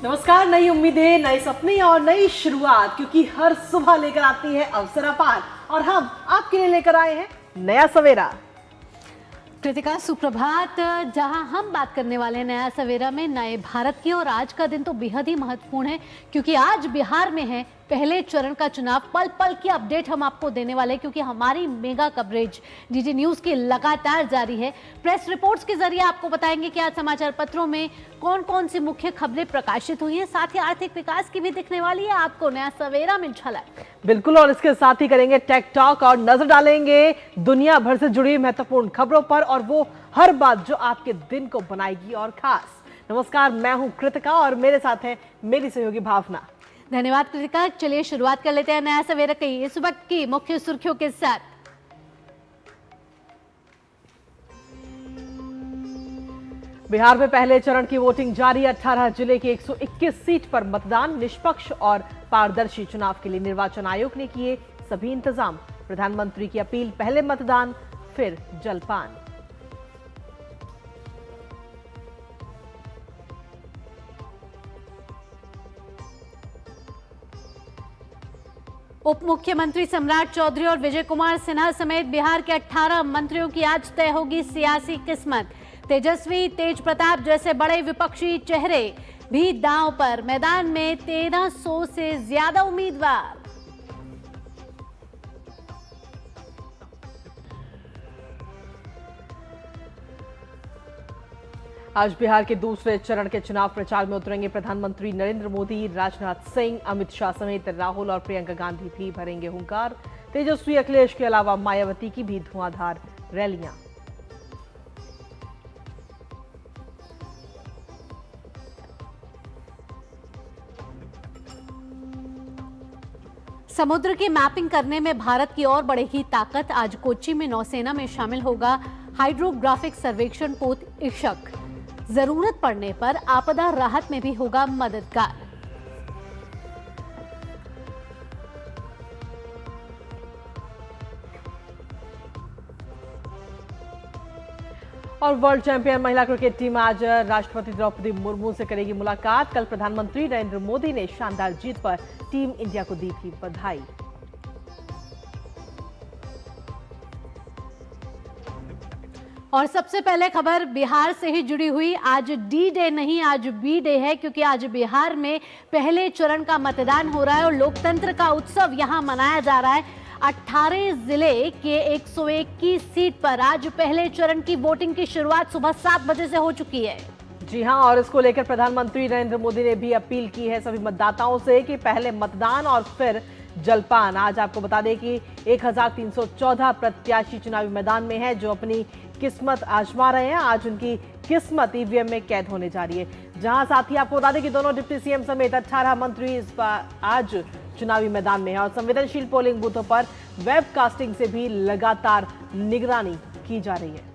नमस्कार। नई उम्मीदें, नए सपने और नई शुरुआत, क्योंकि हर सुबह लेकर आती है अवसर अपार और हम आपके लिए लेकर आए हैं नया सवेरा। कृतिका, सुप्रभात। जहां हम बात करने वाले हैं नया सवेरा में नए भारत की, और आज का दिन तो बेहद ही महत्वपूर्ण है क्योंकि आज बिहार में है पहले चरण का चुनाव। पल पल की अपडेट हम आपको देने वाले हैं क्योंकि हमारी मेगा कवरेज डीडी न्यूज की लगातार जारी है। प्रेस रिपोर्ट्स के जरिए आपको बताएंगे कि आज समाचार पत्रों में कौन कौन सी मुख्य खबरें प्रकाशित हुई हैं, साथ ही आर्थिक विकास की भी दिखने वाली है आपको नया सवेरा में झलक। बिल्कुल, और इसके साथ ही करेंगे टेक टॉक और नजर डालेंगे दुनिया भर से जुड़ी महत्वपूर्ण खबरों पर, और वो हर बात जो आपके दिन को बनाएगी और खास। नमस्कार, मैं हूं कृतिका और मेरे साथ है मेरी सहयोगी भावना। धन्यवाद कृतिका। चलिए शुरुआत कर लेते हैं नया सवेरा की इस वक्त की मुख्य सुर्खियों के साथ। बिहार में पहले चरण की वोटिंग जारी। 18 जिले की 121 सीट पर मतदान। निष्पक्ष और पारदर्शी चुनाव के लिए निर्वाचन आयोग ने किए सभी इंतजाम। प्रधानमंत्री की अपील, पहले मतदान फिर जलपान। उप मुख्यमंत्री सम्राट चौधरी और विजय कुमार सिन्हा समेत बिहार के 18 मंत्रियों की आज तय होगी सियासी किस्मत। तेजस्वी, तेज प्रताप जैसे बड़े विपक्षी चेहरे भी दांव पर। मैदान में 1300 से ज्यादा उम्मीदवार। आज बिहार के दूसरे चरण के चुनाव प्रचार में उतरेंगे प्रधानमंत्री नरेंद्र मोदी। राजनाथ सिंह, अमित शाह समेत राहुल और प्रियंका गांधी भी भरेंगे हुंकार। तेजस्वी, अखिलेश के अलावा मायावती की भी धुआंधार रैलियां। समुद्र की मैपिंग करने में भारत की और बढ़ेगी ताकत। आज कोच्चि में नौसेना में शामिल होगा हाइड्रोग्राफिक सर्वेक्षण पोत इशक। जरूरत पड़ने पर आपदा राहत में भी होगा मददगार। और वर्ल्ड चैंपियन महिला क्रिकेट टीम आज राष्ट्रपति द्रौपदी मुर्मू से करेगी मुलाकात। कल प्रधानमंत्री नरेंद्र मोदी ने शानदार जीत पर टीम इंडिया को दी थी बधाई। और सबसे पहले खबर बिहार से ही जुड़ी हुई। आज डी डे नहीं, आज बी डे है क्योंकि आज बिहार में पहले चरण का मतदान हो रहा है और लोकतंत्र का उत्सव यहां मनाया जा रहा है। 18 जिले के 121 सीट पर आज पहले चरण की वोटिंग की शुरुआत सुबह 7 बजे से हो चुकी है। जी हां, और इसको लेकर प्रधानमंत्री नरेंद्र मोदी ने भी अपील की है सभी मतदाताओं से कि पहले मतदान और फिर जलपान। आज आपको बता दें कि 1314 प्रत्याशी चुनावी मैदान में है जो अपनी किस्मत आजमा रहे हैं। आज उनकी किस्मत ईवीएम में कैद होने जा रही है। जहां साथ ही आपको बता दें कि दोनों डिप्टी सीएम समेत 18 मंत्री इस बार आज चुनावी मैदान में है और संवेदनशील पोलिंग बूथों पर वेबकास्टिंग से भी लगातार निगरानी की जा रही है।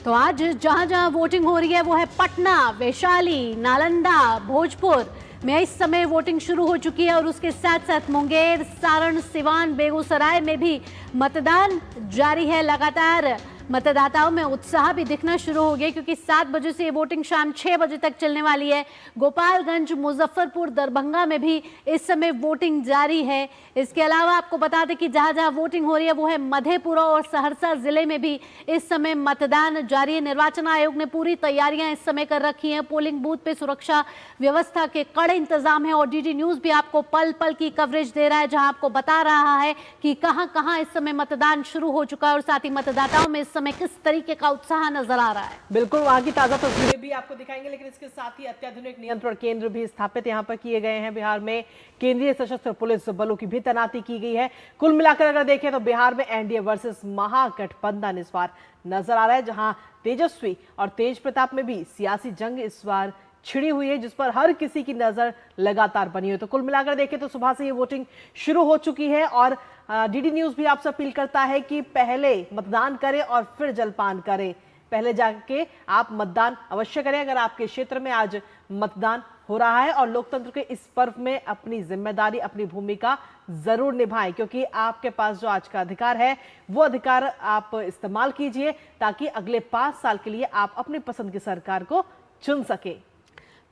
तो आज जहां जहां वोटिंग हो रही है वो है पटना, वैशाली, नालंदा, भोजपुर में इस समय वोटिंग शुरू हो चुकी है और उसके साथ साथ मुंगेर, सारण, सिवान, बेगूसराय में भी मतदान जारी है। लगातार मतदाताओं में उत्साह भी दिखना शुरू हो गया क्योंकि 7 बजे से ये वोटिंग शाम 6 बजे तक चलने वाली है। गोपालगंज, मुजफ्फरपुर, दरभंगा में भी इस समय वोटिंग जारी है। इसके अलावा आपको बता दें कि जहां जहां वोटिंग हो रही है वो है मधेपुरा और सहरसा जिले में भी इस समय मतदान जारी है। निर्वाचन आयोग ने पूरी तैयारियां इस समय कर रखी हैं। पोलिंग बूथ पे सुरक्षा व्यवस्था के कड़े इंतजाम है और डीडी न्यूज भी आपको पल पल की कवरेज दे रहा है जहां आपको बता रहा है कि कहां कहां इस समय मतदान शुरू हो चुका है और साथ ही मतदाताओं में समय किस तरीके का उत्साह नजर आ रहा है। बिल्कुल, वहां की ताजा तस्वीरें भी आपको दिखाएंगे, लेकिन इसके साथ ही अत्याधुनिक नियंत्रण केंद्र भी स्थापित यहां पर किए गए हैं। बिहार में केंद्रीय सशस्त्र पुलिस बलों की भी तैनाती की गई है। कुल मिलाकर अगर देखें तो बिहार में एनडीए वर्सेस महागठबंधन इस बार नजर आ रहा है, जहां तेजस्वी और तेज प्रताप में भी सियासी जंग इस बार छिड़ी हुई है जिस पर हर किसी की नजर लगातार बनी हुई। तो कुल मिलाकर देखें तो सुबह से ये वोटिंग शुरू हो चुकी है और डीडी न्यूज भी आपसे अपील करता है कि पहले मतदान करें और फिर जलपान करें। पहले जाके आप मतदान अवश्य करें अगर आपके क्षेत्र में आज मतदान हो रहा है और लोकतंत्र के इस पर्व में अपनी जिम्मेदारी, अपनी भूमिका जरूर निभाएं क्योंकि आपके पास जो आज का अधिकार है वो अधिकार आप इस्तेमाल कीजिए ताकि अगले 5 साल के लिए आप अपनी पसंद की सरकार को चुन सके।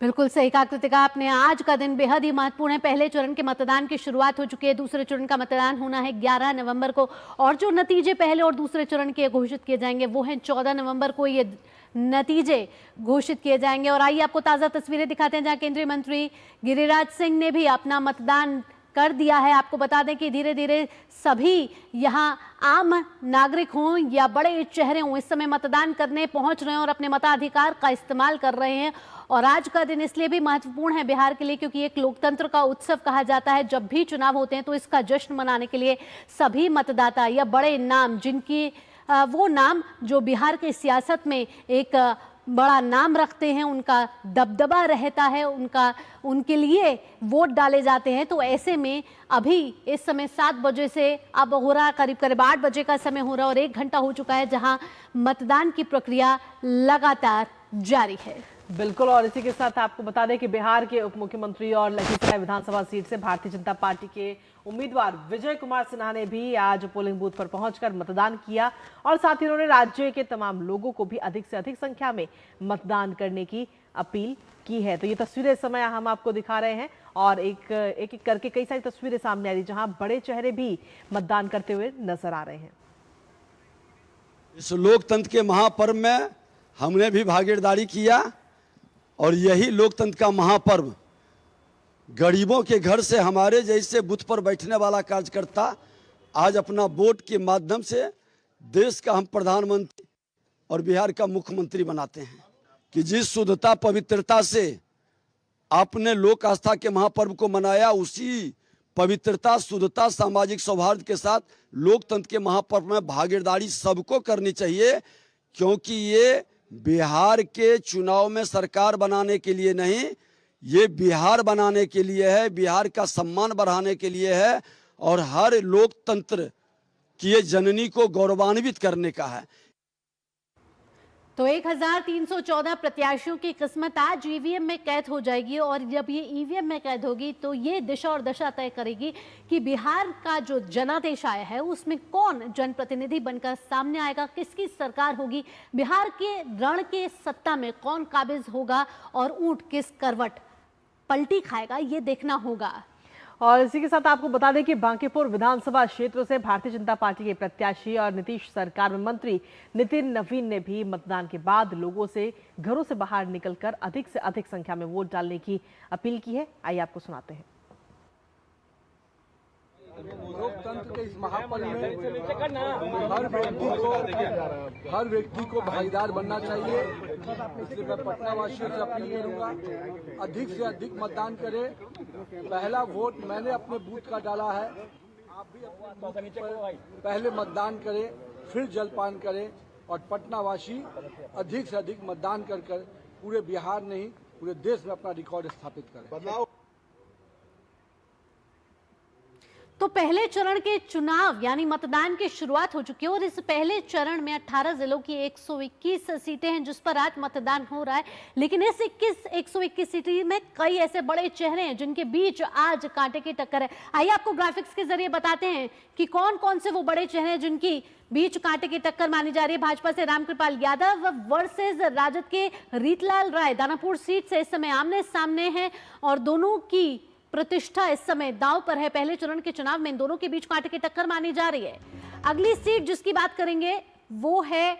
बिल्कुल सही कहा कृतिका आपने। आज का दिन बेहद ही महत्वपूर्ण है। पहले चरण के मतदान की शुरुआत हो चुकी है। दूसरे चरण का मतदान होना है 11 नवंबर को और जो नतीजे पहले और दूसरे चरण के घोषित किए जाएंगे वो हैं 14 नवंबर को ये नतीजे घोषित किए जाएंगे। और आइए आपको ताज़ा तस्वीरें दिखाते हैं जहां केंद्रीय मंत्री गिरिराज सिंह ने भी अपना मतदान कर दिया है। आपको बता दें कि धीरे धीरे सभी यहाँ आम नागरिक हों या बड़े चेहरे हों इस समय मतदान करने पहुंच रहे हैं और अपने मताधिकार का इस्तेमाल कर रहे हैं। और आज का दिन इसलिए भी महत्वपूर्ण है बिहार के लिए क्योंकि एक लोकतंत्र का उत्सव कहा जाता है। जब भी चुनाव होते हैं तो इसका जश्न मनाने के लिए सभी मतदाता या बड़े नाम जिनकी वो नाम जो बिहार की सियासत में एक बड़ा नाम रखते हैं, उनका दबदबा रहता है, उनके लिए वोट डाले जाते हैं। तो ऐसे में अभी इस समय 7 बजे से अब हो रहा करीब करीब 8 बजे का समय हो रहा है और 1 घंटा हो चुका है जहां मतदान की प्रक्रिया लगातार जारी है। बिल्कुल, और इसी के साथ आपको बता दें कि बिहार के उप मुख्यमंत्री और लखीसराय विधानसभा सीट से भारतीय जनता पार्टी के उम्मीदवार विजय कुमार सिन्हा ने भी आज पोलिंग बूथ पर पहुंचकर मतदान किया और साथ ही उन्होंने राज्य के तमाम लोगों को भी अधिक से अधिक संख्या में मतदान करने की अपील की है। तो ये तस्वीरें इस समय हम आपको दिखा रहे हैं और एक एक करके कई सारी तस्वीरें सामने आ रही जहां बड़े चेहरे भी मतदान करते हुए नजर आ रहे हैं। इस लोकतंत्र के महापर्व में हमने भी भागीदारी किया और यही लोकतंत्र का महापर्व गरीबों के घर से हमारे जैसे बूथ पर बैठने वाला कार्यकर्ता आज अपना वोट के माध्यम से देश का हम प्रधानमंत्री और बिहार का मुख्यमंत्री बनाते हैं कि जिस शुद्धता पवित्रता से आपने लोक आस्था के महापर्व को मनाया उसी पवित्रता शुद्धता सामाजिक सौहार्द के साथ लोकतंत्र के महापर्व में भागीदारी सबको करनी चाहिए क्योंकि ये बिहार के चुनाव में सरकार बनाने के लिए नहीं, ये बिहार बनाने के लिए है, बिहार का सम्मान बढ़ाने के लिए है और हर लोकतंत्र की ये जननी को गौरवान्वित करने का है। तो 1314 प्रत्याशियों की किस्मत आज ईवीएम में कैद हो जाएगी और जब ये ईवीएम में कैद होगी तो ये दिशा और दशा तय करेगी कि बिहार का जो जनादेश आया है उसमें कौन जनप्रतिनिधि बनकर सामने आएगा, किसकी सरकार होगी, बिहार के रण के सत्ता में कौन काबिज होगा और ऊंट किस करवट पलटी खाएगा, ये देखना होगा। और इसी के साथ आपको बता दें कि बांकीपुर विधानसभा क्षेत्र से भारतीय जनता पार्टी के प्रत्याशी और नीतीश सरकार में मंत्री नितिन नवीन ने भी मतदान के बाद लोगों से घरों से बाहर निकलकर अधिक से अधिक संख्या में वोट डालने की अपील की है। आइए आपको सुनाते हैं। लोकतंत्र के इस महापर्व में हर व्यक्ति को भागीदार बनना चाहिए। इसलिए मैं पटना वासियों से अपील करूंगा अधिक से अधिक मतदान करें। पहला वोट मैंने अपने बूथ का डाला है, आप भी अपने बूथ पर पहले मतदान करें फिर जलपान करें और पटना वासी अधिक से अधिक मतदान कर पूरे बिहार नहीं पूरे देश में अपना रिकॉर्ड स्थापित करें। तो पहले चरण के चुनाव यानी मतदान की शुरुआत हो चुकी है और इस पहले चरण में 18 जिलों की 121 सीटें हैं जिस पर आज मतदान हो रहा है। लेकिन इस 121 सीटें में कई ऐसे बड़े चेहरे हैं जिनके बीच आज कांटे की टक्कर है। आइए आपको ग्राफिक्स के जरिए बताते हैं कि कौन कौन से वो बड़े चेहरे हैं जिनकी बीच कांटे की टक्कर मानी जा रही है। भाजपा से रामकृपाल यादव वर्सेस राजद के रीतलाल राय दानापुर सीट से इस समय आमने सामने हैं और दोनों की प्रतिष्ठा इस समय दांव पर है। पहले चरण के चुनाव में इन दोनों के बीच कांटे की टक्कर मानी जा रही है। अगली सीट जिसकी बात करेंगे वो है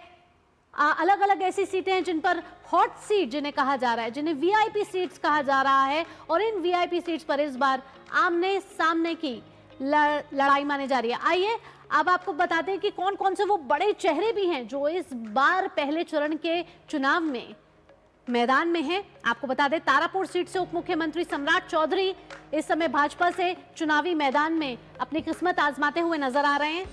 अलग अलग ऐसी सीटें हैं जिन पर हॉट सीट जिन्हें कहा जा रहा है, जिन्हें वीआईपी सीट्स कहा जा रहा है और इन वीआईपी सीट्स पर इस बार आमने सामने की लड़ाई मानी जा रही है। आइए अब आपको बताते हैं कि कौन कौन से वो बड़े चेहरे भी हैं जो इस बार पहले चरण के चुनाव में मैदान में है। आपको बता दें तारापुर सीट से उप मुख्यमंत्री सम्राट चौधरी इस समय भाजपा से चुनावी मैदान में अपनी किस्मत आजमाते हुए नजर आ रहे हैं।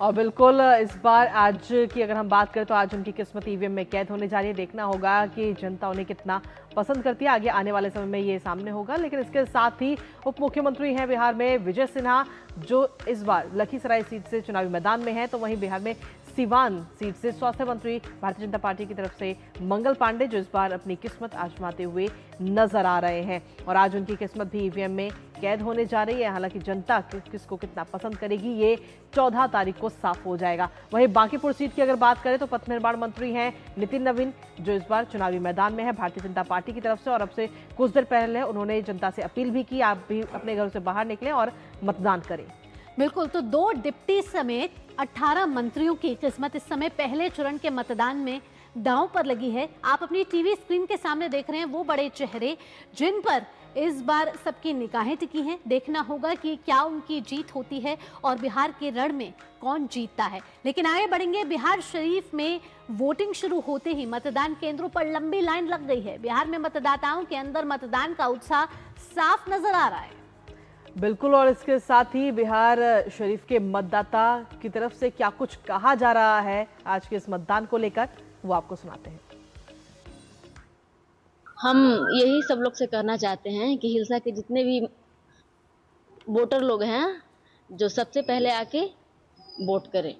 और बिल्कुल इस बार आज की अगर हम बात करें तो आज उनकी किस्मत ईवीएम में कैद होने जा रही है। देखना होगा कि जनता उन्हें कितना पसंद करती है, आगे आने वाले समय में ये सामने होगा। लेकिन इसके साथ ही उप मुख्यमंत्री हैं बिहार में विजय सिन्हा जो इस बार लखीसराय सीट से चुनावी मैदान में है, तो वहीं बिहार में सीवान सीट से स्वास्थ्य मंत्री भारतीय जनता पार्टी की तरफ से मंगल पांडे जो इस बार अपनी किस्मत आजमाते हुए नजर आ रहे हैं और आज उनकी किस्मत भी ईवीएम में कैद होने जा रही है। हालांकि जनता किसको कितना पसंद करेगी ये 14 तारीख को साफ हो जाएगा। वहीं बांकीपुर सीट की अगर बात करें तो पथ निर्माण मंत्री हैं नितिन नवीन, जो इस बार चुनावी मैदान में है भारतीय जनता पार्टी की तरफ से। और अब से कुछ देर पहले उन्होंने जनता से अपील भी की, आप भी अपने घरों से बाहर निकलें और मतदान करें। बिल्कुल, तो 2 डिप्टी समेत 18 मंत्रियों की किस्मत इस समय पहले चरण के मतदान में दांव पर लगी है। आप अपनी टीवी स्क्रीन के सामने देख रहे हैं वो बड़े चेहरे जिन पर इस बार सबकी निगाहें टिकी हैं। देखना होगा कि क्या उनकी जीत होती है और बिहार के रण में कौन जीतता है। लेकिन आगे बढ़ेंगे, बिहार शरीफ में वोटिंग शुरू होते ही मतदान केंद्रों पर लंबी लाइन लग गई है। बिहार में मतदाताओं के अंदर मतदान का उत्साह साफ नजर आ रहा है। बिल्कुल, और इसके साथ ही बिहार शरीफ के मतदाता की तरफ से क्या कुछ कहा जा रहा है आज के इस मतदान को लेकर, वो आपको सुनाते हैं। हम यही सब लोग से कहना चाहते हैं कि हिलसा के जितने भी वोटर लोग हैं, जो सबसे पहले आके वोट करें।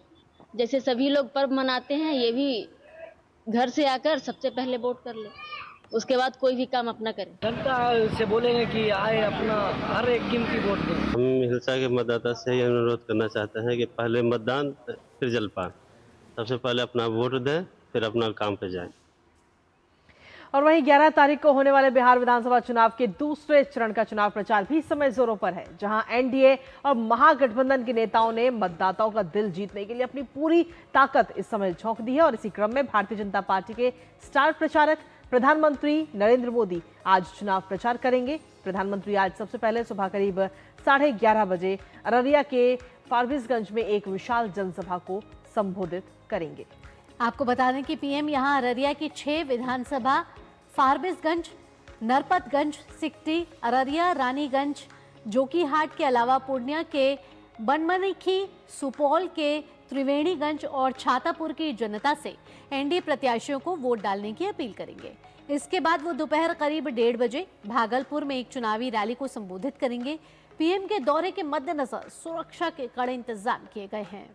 जैसे सभी लोग पर्व मनाते हैं, ये भी घर से आकर सबसे पहले वोट कर ले, उसके बाद कोई भी काम अपना करें। जनता से बोलेंगे कि आए अपना हर एक कीमती वोट दें। हम हिलसा के मतदाता से ये अनुरोध करना चाहते हैं कि पहले मतदान फिर जलपान, सबसे पहले अपना वोट दें फिर अपना काम पे जाएं। और वहीं 11 तारीख को होने वाले बिहार विधानसभा चुनाव के दूसरे चरण का चुनाव प्रचार भी इस समय जोरों पर है, जहां एनडीए और महागठबंधन के नेताओं ने मतदाताओं का दिल जीतने के लिए अपनी पूरी ताकत इस समय झोंक दी है। और इसी क्रम में भारतीय जनता पार्टी के स्टार प्रचारक प्रधानमंत्री नरेंद्र मोदी आज चुनाव प्रचार करेंगे। प्रधानमंत्री आज सबसे पहले सुबह करीब 11:30 बजे अररिया के फारबिसगंज में एक विशाल जनसभा को संबोधित करेंगे। आपको बता दें कि पीएम यहां अररिया की 6 विधानसभा फारबिसगंज, नरपतगंज, सिकटी, अररिया, रानीगंज, जोकीहाट के अलावा पूर्णिया के बनमनखी, सुपौल के त्रिवेणीगंज और छातापुर की जनता से एनडीए प्रत्याशियों को वोट डालने की अपील करेंगे। इसके बाद वो दोपहर करीब 1:30 बजे भागलपुर में एक चुनावी रैली को संबोधित करेंगे। पीएम के दौरे के मद्देनजर सुरक्षा के कड़े इंतजाम किए गए हैं।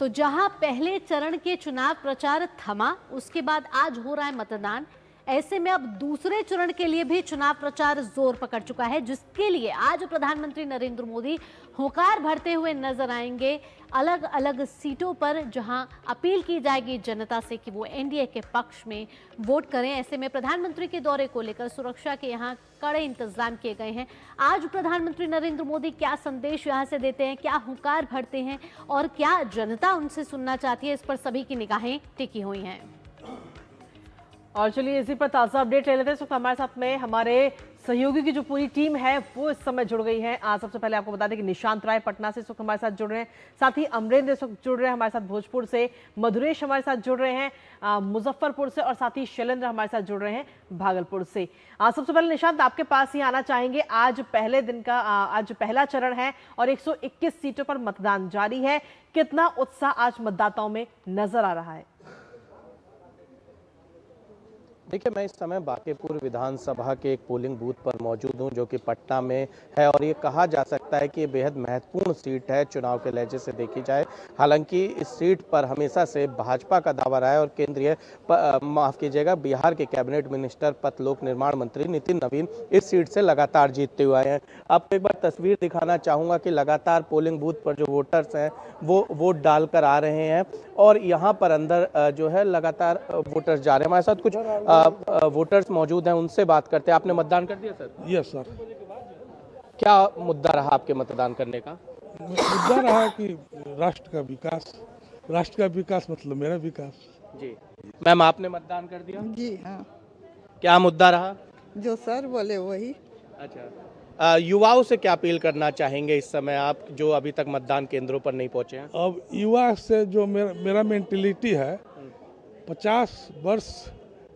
तो जहां पहले चरण के चुनाव प्रचार थमा, उसके बाद आज हो रहा है मतदान। ऐसे में अब दूसरे चरण के लिए भी चुनाव प्रचार जोर पकड़ चुका है, जिसके लिए आज प्रधानमंत्री नरेंद्र मोदी हुंकार भरते हुए नजर आएंगे अलग अलग सीटों पर, जहां अपील की जाएगी जनता से कि वो एनडीए के पक्ष में वोट करें। ऐसे में प्रधानमंत्री के दौरे को लेकर सुरक्षा के यहाँ कड़े इंतजाम किए गए हैं। आज प्रधानमंत्री नरेंद्र मोदी क्या संदेश यहाँ से देते हैं, क्या हुंकार भरते हैं और क्या जनता उनसे सुनना चाहती है, इस पर सभी की निगाहें टिकी हुई हैं। और चलिए इसी पर ताज़ा अपडेट ले लेते हैं। इस वक्त हमारे साथ में हमारे सहयोगी की जो पूरी टीम है वो इस समय जुड़ गई है। आज सबसे पहले आपको बता दें कि निशांत राय पटना से इस वक्त हमारे साथ जुड़ रहे हैं, साथ ही अमरेंद्र इस वक्त जुड़ रहे हैं हमारे साथ भोजपुर से, मधुरेश हमारे साथ जुड़ रहे हैं मुजफ्फरपुर से, और साथ ही शैलेंद्र हमारे साथ जुड़ रहे हैं भागलपुर से। सबसे पहले निशांत, आपके पास ही आना चाहेंगे। आज पहले दिन का आज पहला चरण है और 121 सीटों पर मतदान जारी है। कितना उत्साह आज मतदाताओं में नजर आ रहा है? देखिए, मैं इस समय बांकीपुर विधानसभा के एक पोलिंग बूथ पर मौजूद हूं, जो कि पटना में है, और ये कहा जा सकता है कि ये बेहद महत्वपूर्ण सीट है चुनाव के लहजे से देखी जाए। हालांकि इस सीट पर हमेशा से भाजपा का दावा रहा है और केंद्रीय माफ कीजिएगा बिहार के कैबिनेट मिनिस्टर पथ लोक निर्माण मंत्री नितिन नवीन इस सीट से लगातार जीतते हुए आए हैं। आपको एक बार तस्वीर दिखाना चाहूँगा कि लगातार पोलिंग बूथ पर जो वोटर्स हैं वो वोट डालकर आ रहे हैं और यहाँ पर अंदर जो है लगातार वोटर्स जा रहे हैं। हमारे साथ कुछ वोटर्स मौजूद हैं, उनसे बात करते हैं। आपने मतदान कर दिया सर? Yes sir. क्या मुद्दा रहा आपके मतदान करने का? मुद्दा रहा कि राष्ट्र का विकास मतलब मेरा विकास। जी मैम, आपने मतदान कर दिया? जी हाँ। क्या मुद्दा रहा? जो सर बोले वही। अच्छा, युवाओं से क्या अपील करना चाहेंगे इस समय आप, जो अभी तक मतदान केंद्रों पर नहीं पहुंचे हैं? अब युवा से जो मेरा मेंटेलिटी है 50 वर्ष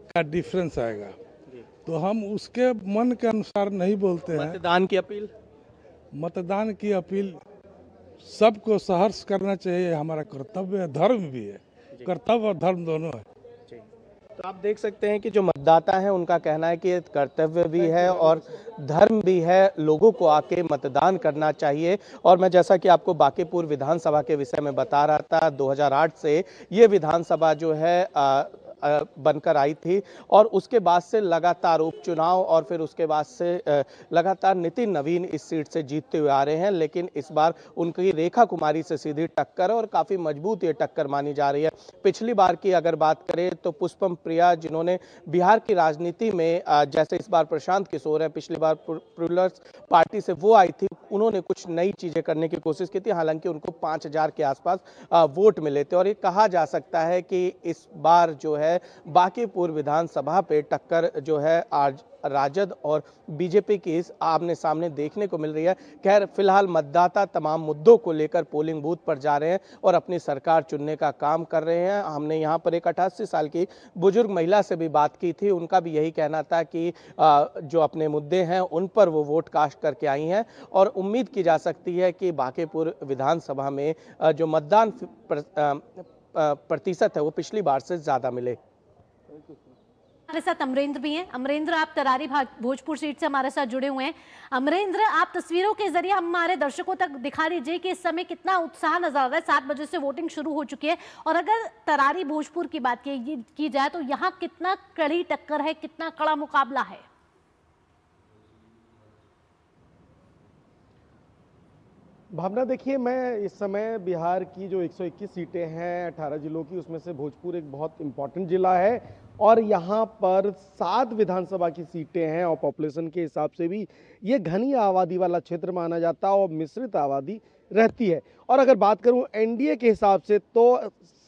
का डिफरेंस आएगा, तो हम उसके मन के अनुसार नहीं बोलते हैं। मतदान की अपील सबको सहर्ष करना चाहिए, हमारा कर्तव्य है, धर्म भी है, कर्तव्य और धर्म दोनों है। तो आप देख सकते हैं कि जो मतदाता हैं उनका कहना है कि कर्तव्य भी है और धर्म भी है, लोगों को आके मतदान करना चाहिए। और मैं जैसा कि आपको बांकीपुर विधानसभा के विषय में बता रहा था, 2008 से ये विधानसभा जो है बनकर आई थी और उसके बाद से लगातार उपचुनाव और फिर उसके बाद से लगातार नितिन नवीन इस सीट से जीतते हुए आ रहे हैं। लेकिन इस बार उनकी रेखा कुमारी से सीधी टक्कर है और काफी मजबूत ये टक्कर मानी जा रही है। पिछली बार की अगर बात करें तो पुष्पम प्रिया, जिन्होंने बिहार की राजनीति में जैसे इस बार प्रशांत किशोर है, पिछली बार प्लूरल्स पार्टी से वो आई थी, उन्होंने कुछ नई चीजें करने की कोशिश की थी। हालांकि उनको 5000 के आसपास वोट मिले थे और ये कहा जा सकता है कि इस बार जो है बांकीपुर विधानसभा पे टक्कर जो है आज राजद और बीजेपी की इस आमने सामने देखने को मिल रही है। खैर फिलहाल मतदाता तमाम मुद्दों को लेकर पोलिंग बूथ पर जा रहे हैं और अपनी सरकार चुनने का काम कर रहे हैं। हमने यहाँ पर एक 88 साल की बुजुर्ग महिला से भी बात की थी, उनका भी यही कहना था कि जो अपने मुद्दे हैं उन पर वो वोट कास्ट करके आई हैं और उम्मीद की जा सकती है कि बांकीपुर विधानसभा में जो मतदान प्रतिशत है वो पिछली बार से ज्यादा मिले। हमारे साथ अमरेंद्र भी हैं। अमरेंद्र, आप तरारी भोजपुर सीट से हमारे साथ जुड़े हुए हैं। अमरेंद्र, आप तस्वीरों के जरिए हमारे दर्शकों तक दिखा दीजिए कि इस समय कितना उत्साह नजर आ रहा है। 7 बजे से वोटिंग शुरू हो चुकी है और अगर तरारी भोजपुर की बात की जाए तो यहाँ कितना कड़ी टक्कर है, कितना कड़ा मुकाबला है? भावना, देखिए मैं इस समय बिहार की जो 121 सीटें हैं 18 जिलों की, उसमें से भोजपुर एक बहुत इम्पॉर्टेंट जिला है और यहाँ पर 7 विधानसभा की सीटें हैं और पॉपुलेशन के हिसाब से भी ये घनी आबादी वाला क्षेत्र माना जाता है और मिश्रित आबादी रहती है। और अगर बात करूँ एनडीए के हिसाब से तो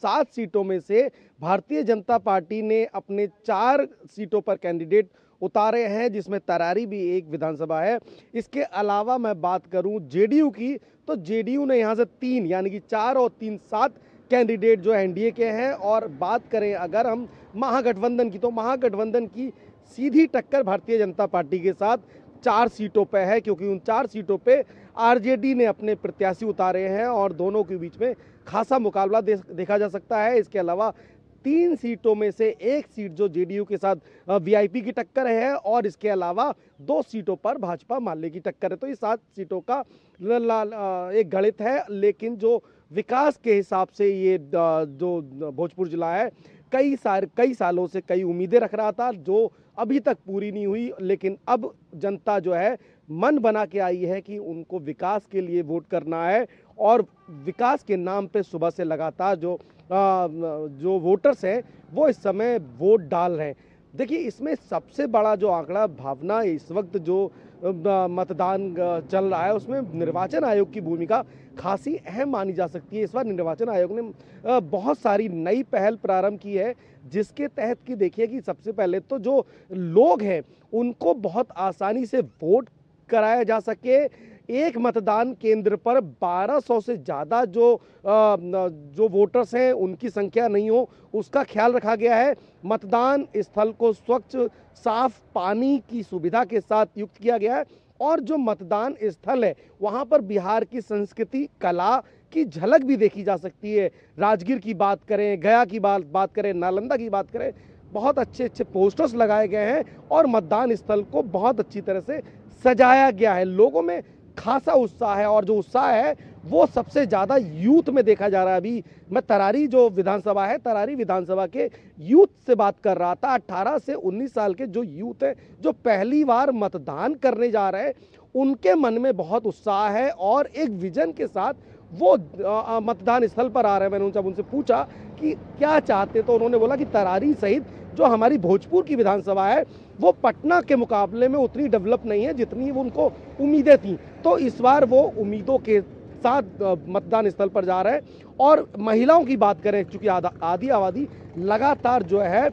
7 सीटों में से भारतीय जनता पार्टी ने अपने 4 सीटों पर कैंडिडेट उतारे हैं, जिसमें तरारी भी एक विधानसभा है। इसके अलावा मैं बात करूं जेडीयू की तो जेडीयू ने यहां से 3 यानी कि 4 और 3 7 कैंडिडेट जो एनडीए के हैं। और बात करें अगर हम महागठबंधन की तो महागठबंधन की सीधी टक्कर भारतीय जनता पार्टी के साथ 4 सीटों पे है, क्योंकि उन 4 सीटों पे आरजेडी ने अपने प्रत्याशी उतारे हैं और दोनों के बीच में खासा मुकाबला देखा जा सकता है। इसके अलावा 3 सीटों में से 1 सीट जो जेडीयू के साथ वीआईपी की टक्कर है और इसके अलावा 2 सीटों पर भाजपा माले की टक्कर है। तो ये 7 सीटों का एक गणित है, लेकिन जो विकास के हिसाब से ये जो भोजपुर जिला है कई सालों से कई उम्मीदें रख रहा था जो अभी तक पूरी नहीं हुई, लेकिन अब जनता जो है मन बना के आई है कि उनको विकास के लिए वोट करना है और विकास के नाम पे सुबह से लगातार जो वोटर्स हैं वो इस समय वोट डाल रहे हैं। देखिए इसमें सबसे बड़ा जो आंकड़ा भावना इस वक्त जो मतदान चल रहा है उसमें निर्वाचन आयोग की भूमिका खासी अहम मानी जा सकती है। इस बार निर्वाचन आयोग ने बहुत सारी नई पहल प्रारंभ की है, जिसके तहत कि देखिए कि सबसे पहले तो जो लोग हैं उनको बहुत आसानी से वोट कराया जा सके। एक मतदान केंद्र पर 1200 से ज़्यादा जो वोटर्स हैं उनकी संख्या नहीं हो, उसका ख्याल रखा गया है। मतदान स्थल को स्वच्छ साफ पानी की सुविधा के साथ युक्त किया गया है और जो मतदान स्थल है वहाँ पर बिहार की संस्कृति कला की झलक भी देखी जा सकती है। राजगीर की बात करें, गया की बात करें, नालंदा की बात करें, बहुत अच्छे पोस्टर्स लगाए गए हैं और मतदान स्थल को बहुत अच्छी तरह से सजाया गया है। लोगों में खासा उत्साह है और जो उत्साह है वो सबसे ज़्यादा यूथ में देखा जा रहा है। अभी मैं तरारी जो विधानसभा है, तरारी विधानसभा के यूथ से बात कर रहा था। 18 से 19 साल के जो यूथ है जो पहली बार मतदान करने जा रहे हैं, उनके मन में बहुत उत्साह है और एक विजन के साथ वो मतदान स्थल पर आ रहे हैं। मैंने जब उनसे पूछा कि क्या चाहते, तो उन्होंने बोला कि तरारी सहित जो हमारी भोजपुर की विधानसभा है वो पटना के मुकाबले में उतनी डेवलप नहीं है जितनी वो उनको उम्मीदें थी। तो इस बार वो उम्मीदों के साथ मतदान स्थल पर जा रहे हैं। और महिलाओं की बात करें, चूंकि आधी आबादी लगातार जो है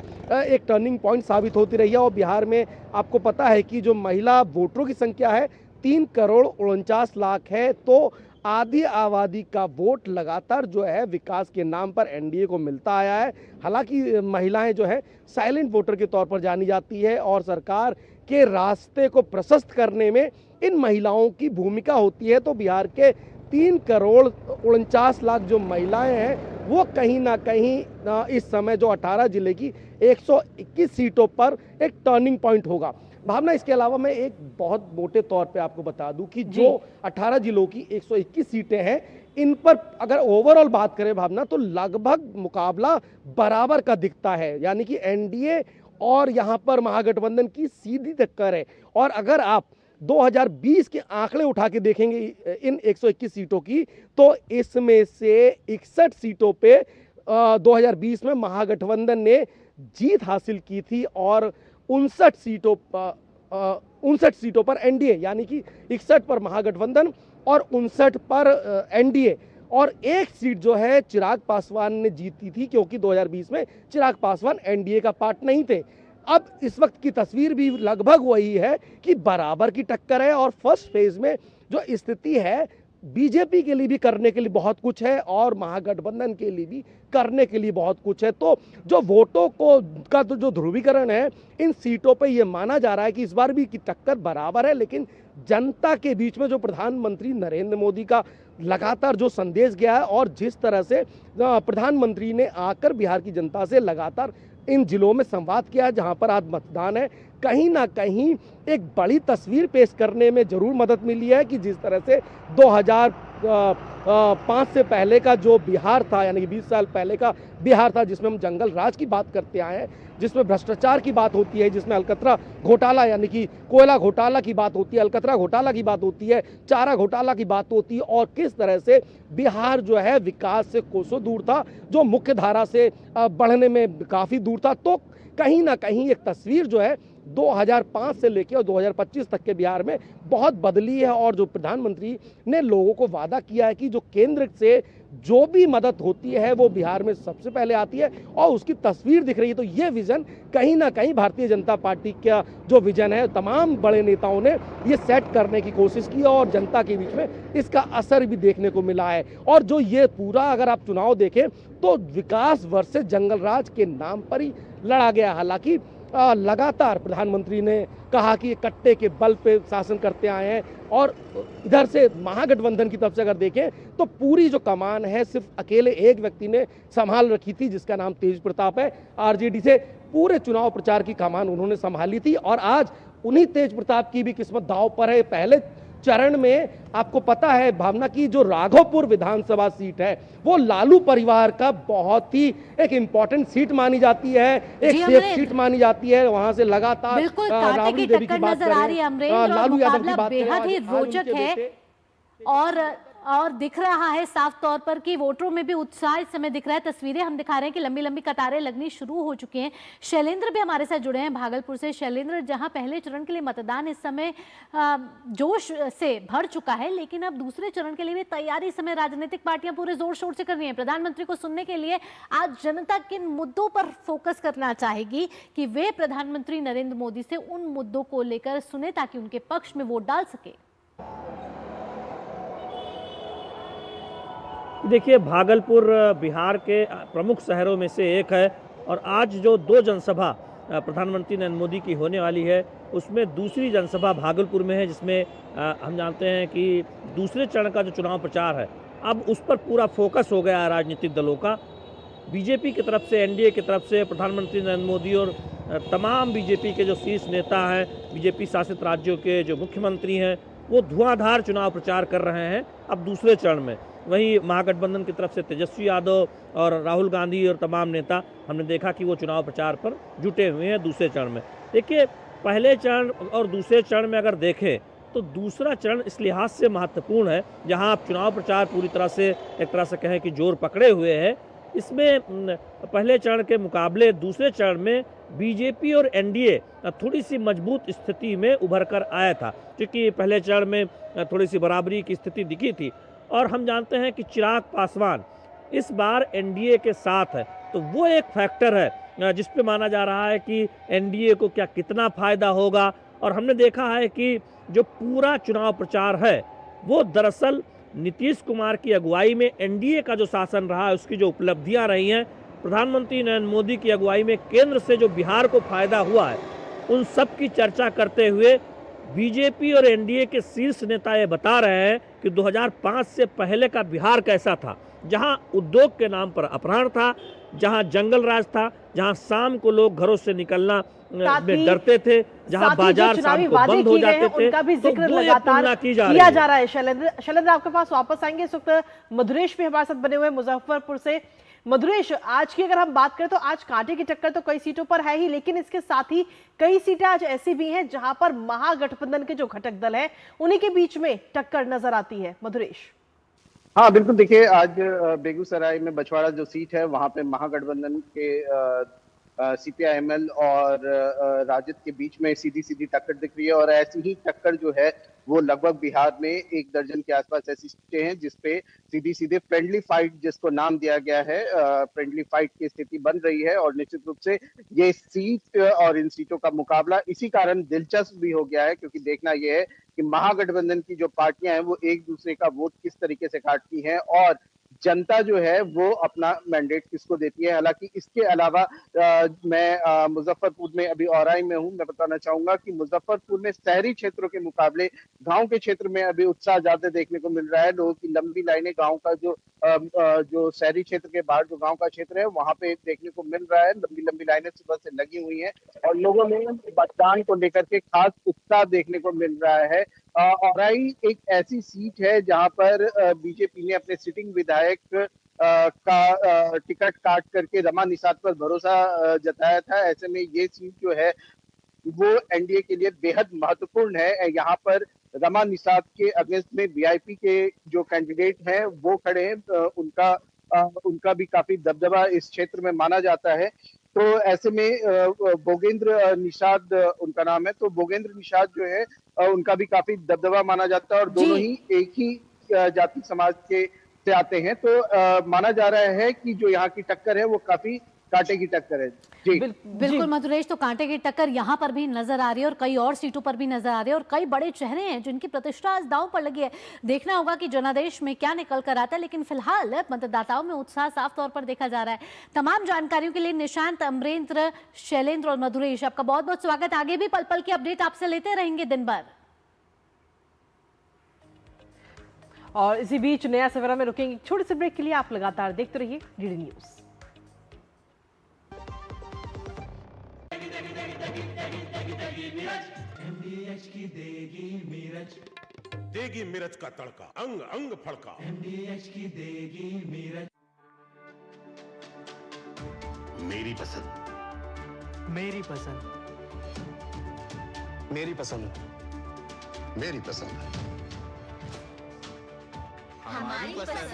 एक टर्निंग पॉइंट साबित होती रही है और बिहार में आपको पता है कि जो महिला वोटरों की संख्या है 3,49,00,000 है, तो आधी आबादी का वोट लगातार जो है विकास के नाम पर एनडीए को मिलता आया है। हालांकि महिलाएं जो है साइलेंट वोटर के तौर पर जानी जाती है और सरकार के रास्ते को प्रशस्त करने में इन महिलाओं की भूमिका होती है। तो बिहार के 3,49,00,000 जो महिलाएं हैं वो कहीं ना कहीं इस समय जो 18 जिले की 121 सीटों पर एक टर्निंग पॉइंट होगा। भावना, इसके अलावा मैं एक बहुत मोटे तौर पे आपको बता दूं कि जो 18 जिलों की 121 सीटें हैं, इन पर अगर ओवरऑल बात करें भावना, तो लगभग मुकाबला बराबर का दिखता है, यानी कि एनडीए और यहाँ पर महागठबंधन की सीधी टक्कर है। और अगर आप 2020 के आंकड़े उठा के देखेंगे इन 121 सीटों की, तो इसमें से 61 सीटों पे 2020 में महागठबंधन ने जीत हासिल की थी और 59 सीटों पर एनडीए, यानी कि 61 पर महागठबंधन और 59 पर एनडीए। और एक सीट जो है चिराग पासवान ने जीती थी, क्योंकि 2020 में चिराग पासवान एनडीए का पार्ट नहीं थे। अब इस वक्त की तस्वीर भी लगभग वही है कि बराबर की टक्कर है और फर्स्ट फेज में जो स्थिति है, बीजेपी के लिए भी करने के लिए बहुत कुछ है और महागठबंधन के लिए भी करने के लिए बहुत कुछ है। तो जो वोटों का तो जो ध्रुवीकरण है इन सीटों पे ये माना जा रहा है कि इस बार भी की टक्कर बराबर है, लेकिन जनता के बीच में जो प्रधानमंत्री नरेंद्र मोदी का लगातार जो संदेश गया है और जिस तरह से प्रधानमंत्री ने आकर बिहार की जनता से लगातार इन जिलों में संवाद किया है जहां पर आज मतदान है, कहीं ना कहीं एक बड़ी तस्वीर पेश करने में जरूर मदद मिली है कि जिस तरह से 2005 से पहले का जो बिहार था, यानी कि 20 साल पहले का बिहार था, जिसमें हम जंगल राज की बात करते आए हैं, जिसमें भ्रष्टाचार की बात होती है, जिसमें अलकतरा घोटाला यानी कि कोयला घोटाला की बात होती है, अलकतरा घोटाला की बात होती है, चारा घोटाला की बात होती है, और किस तरह से बिहार जो है विकास से कोसों दूर था, जो मुख्य धारा से बढ़ने में काफ़ी दूर था। तो कहीं ना कहीं एक तस्वीर जो है 2005 से लेकर और 2025 तक के बिहार में बहुत बदली है। और जो प्रधानमंत्री ने लोगों को वादा किया है कि जो केंद्र से जो भी मदद होती है वो बिहार में सबसे पहले आती है और उसकी तस्वीर दिख रही है। तो ये विजन कहीं ना कहीं भारतीय जनता पार्टी का जो विजन है, तमाम बड़े नेताओं ने ये सेट करने की कोशिश की और जनता के बीच में इसका असर भी देखने को मिला है। और जो ये पूरा अगर आप चुनाव देखें तो विकास वर्सेस जंगल राज के नाम पर ही लड़ा गया। हालांकि लगातार प्रधानमंत्री ने कहा कि कट्टे के बल पे शासन करते आए हैं, और इधर से महागठबंधन की तरफ से अगर देखें तो पूरी जो कमान है सिर्फ अकेले एक व्यक्ति ने संभाल रखी थी, जिसका नाम तेज प्रताप है। आरजेडी से पूरे चुनाव प्रचार की कमान उन्होंने संभाली थी और आज उन्हीं तेज प्रताप की भी किस्मत दांव पर है। पहले चरण में आपको पता है भावना की जो राघोपुर विधानसभा सीट है वो लालू परिवार का बहुत ही एक इंपॉर्टेंट सीट मानी जाती है, एक सेफ सीट मानी जाती है। वहां से लगातार राबड़ी देवी की बात करें, लालू यादव की बात करें, बेहद ही रोचक है और दिख रहा है साफ तौर पर कि वोटरों में भी उत्साह इस समय दिख रहा है। तस्वीरें हम दिखा रहे हैं कि लंबी लंबी कतारें लगनी शुरू हो चुकी हैं। शैलेंद्र भी हमारे साथ जुड़े हैं भागलपुर से। शैलेंद्र, जहां पहले चरण के लिए मतदान इस समय जोश से भर चुका है, लेकिन अब दूसरे चरण के लिए भी तैयारी इस समय राजनीतिक पार्टियां पूरे जोर शोर से कर रही हैं। प्रधानमंत्री को सुनने के लिए आज जनता किन मुद्दों पर फोकस करना चाहेगी कि वे प्रधानमंत्री नरेंद्र मोदी से उन मुद्दों को लेकर सुने ताकि उनके पक्ष में वोट डाल सके? देखिए, भागलपुर बिहार के प्रमुख शहरों में से एक है और आज जो दो जनसभा प्रधानमंत्री नरेंद्र मोदी की होने वाली है उसमें दूसरी जनसभा भागलपुर में है, जिसमें हम जानते हैं कि दूसरे चरण का जो चुनाव प्रचार है अब उस पर पूरा फोकस हो गया है राजनीतिक दलों का। बीजेपी की तरफ से, एनडीए की तरफ से प्रधानमंत्री नरेंद्र मोदी और तमाम बीजेपी के जो शीर्ष नेता हैं, बीजेपी शासित राज्यों के जो मुख्यमंत्री हैं, वो धुआंधार चुनाव प्रचार कर रहे हैं अब दूसरे चरण में। वहीं महागठबंधन की तरफ से तेजस्वी यादव और राहुल गांधी और तमाम नेता हमने देखा कि वो चुनाव प्रचार पर जुटे हुए हैं दूसरे चरण में। देखिए, पहले चरण और दूसरे चरण में अगर देखें तो दूसरा चरण इस लिहाज से महत्वपूर्ण है जहां आप चुनाव प्रचार पूरी तरह से एक तरह से कहें कि जोर पकड़े हुए है। इसमें पहले चरण के मुकाबले दूसरे चरण में बीजेपी और एनडीए थोड़ी सी मजबूत स्थिति में उभर कर आया था, क्योंकि पहले चरण में थोड़ी सी बराबरी की स्थिति दिखी थी। और हम जानते हैं कि चिराग पासवान इस बार एनडीए के साथ है, तो वो एक फैक्टर है जिस पे माना जा रहा है कि एनडीए को क्या कितना फायदा होगा। और हमने देखा है कि जो पूरा चुनाव प्रचार है वो दरअसल नीतीश कुमार की अगुवाई में एनडीए का जो शासन रहा है उसकी जो उपलब्धियां रही हैं, प्रधानमंत्री नरेंद्र मोदी की अगुवाई में केंद्र से जो बिहार को फायदा हुआ है, उन सब की चर्चा करते हुए बीजेपी और एनडीए के शीर्ष नेता ये बता रहे हैं कि 2005 से पहले का बिहार कैसा था जहां उद्योग के नाम पर अपहरण था, जहां जंगल राज था, जहां शाम को लोग घरों से निकलना में डरते थे, जहां बाजार शाम को बंद हो जाते थे, उनका भी जिक्र तो लगातार किया जा रहा है। शैलेंद्र आपके पास वापस आएंगे। इस वक्त मधुरेश भी हमारे साथ बने हुए मुजफ्फरपुर से। मधुरेश, आज की अगर हम बात करें तो आज कांटे की टक्कर तो कई सीटों पर है ही, लेकिन इसके साथ ही कई सीटें आज ऐसी भी हैं जहां पर महागठबंधन के जो घटक दल हैं उन्हीं के बीच में टक्कर नजर आती है। मधुरेश। हाँ बिल्कुल, देखिए आज बेगूसराय में बछवाड़ा जो सीट है वहां पे महागठबंधन के CPI-ML और राजद के बीच में सीधी सीधी टक्कर दिख रही है। और ऐसी ही टक्कर जो है वो लगभग बिहार में 1 दर्जन के आसपास ऐसी सीटें हैं जिसपे सीधी सीधे फ्रेंडली फाइट, जिसको नाम दिया गया है, फ्रेंडली फाइट की स्थिति बन रही है। और निश्चित रूप से ये सीट और इन सीटों का मुकाबला इसी कारण दिलचस्प भी हो गया है, क्योंकि देखना यह है कि महागठबंधन की जो पार्टियां हैं वो एक दूसरे का वोट किस तरीके से काटती हैं और जनता जो है वो अपना मैंडेट किसको देती है। हालांकि इसके अलावा मैं मुजफ्फरपुर में अभी औराई में हूं। मैं बताना चाहूंगा कि मुजफ्फरपुर में शहरी क्षेत्रों के मुकाबले गांव के क्षेत्र में अभी उत्साह ज्यादा देखने को मिल रहा है। लोगों की लंबी लाइनें गांव का जो शहरी क्षेत्र के बाहर जो गांव का क्षेत्र है वहां पे देखने को मिल रहा है। लंबी लंबी लाइनें सुबह से लगी हुई हैं और लोगों में मतदान को लेकर के खास उत्साह देखने को मिल रहा है। औराई एक ऐसी सीट है जहां पर बीजेपी ने अपने सिटिंग विधायक का टिकट काट करके रमा निषाद पर भरोसा जताया था। ऐसे में ये सीट जो है वो एनडीए के लिए बेहद महत्वपूर्ण है। यहाँ पर रमा निषाद के अगेंस्ट में वीआईपी के जो कैंडिडेट हैं वो खड़े हैं, उनका भी काफी दबदबा इस क्षेत्र में माना जाता है। तो ऐसे में बोगेंद्र निषाद उनका नाम है, तो बोगेंद्र निषाद जो है उनका भी काफी दबदबा माना जाता है और दोनों ही एक ही जाति समाज के से आते हैं। तो माना जा रहा है कि जो यहाँ की टक्कर है वो काफी कांटे की टक्कर है। जी बिल्कुल मधुरेश, तो कांटे की टक्कर यहाँ पर भी नजर आ रही है और कई और सीटों पर भी नजर आ रही है और कई बड़े चेहरे हैं जिनकी प्रतिष्ठा आज दांव पर लगी है। देखना होगा कि जनादेश में क्या निकल कर आता है, लेकिन फिलहाल मतदाताओं में उत्साह साफ तौर पर देखा जा रहा है। तमाम जानकारियों के लिए निशांत, अमरेंद्र, शैलेंद्र और मधुरेश, आपका बहुत बहुत स्वागत। आगे भी पल पल की अपडेट आपसे लेते रहेंगे दिन भर। और इसी बीच नया सवेरा में रुकेंगे छोटे से ब्रेक के लिए। आप लगातार देखते रहिए डीडी न्यूज। MDH की देगी मिर्च का तड़का, अंग अंग फड़का। MDH की देगी मिर्च। मेरी पसंद, मेरी पसंद, मेरी पसंद, मेरी पसंद, हमारी पसंद,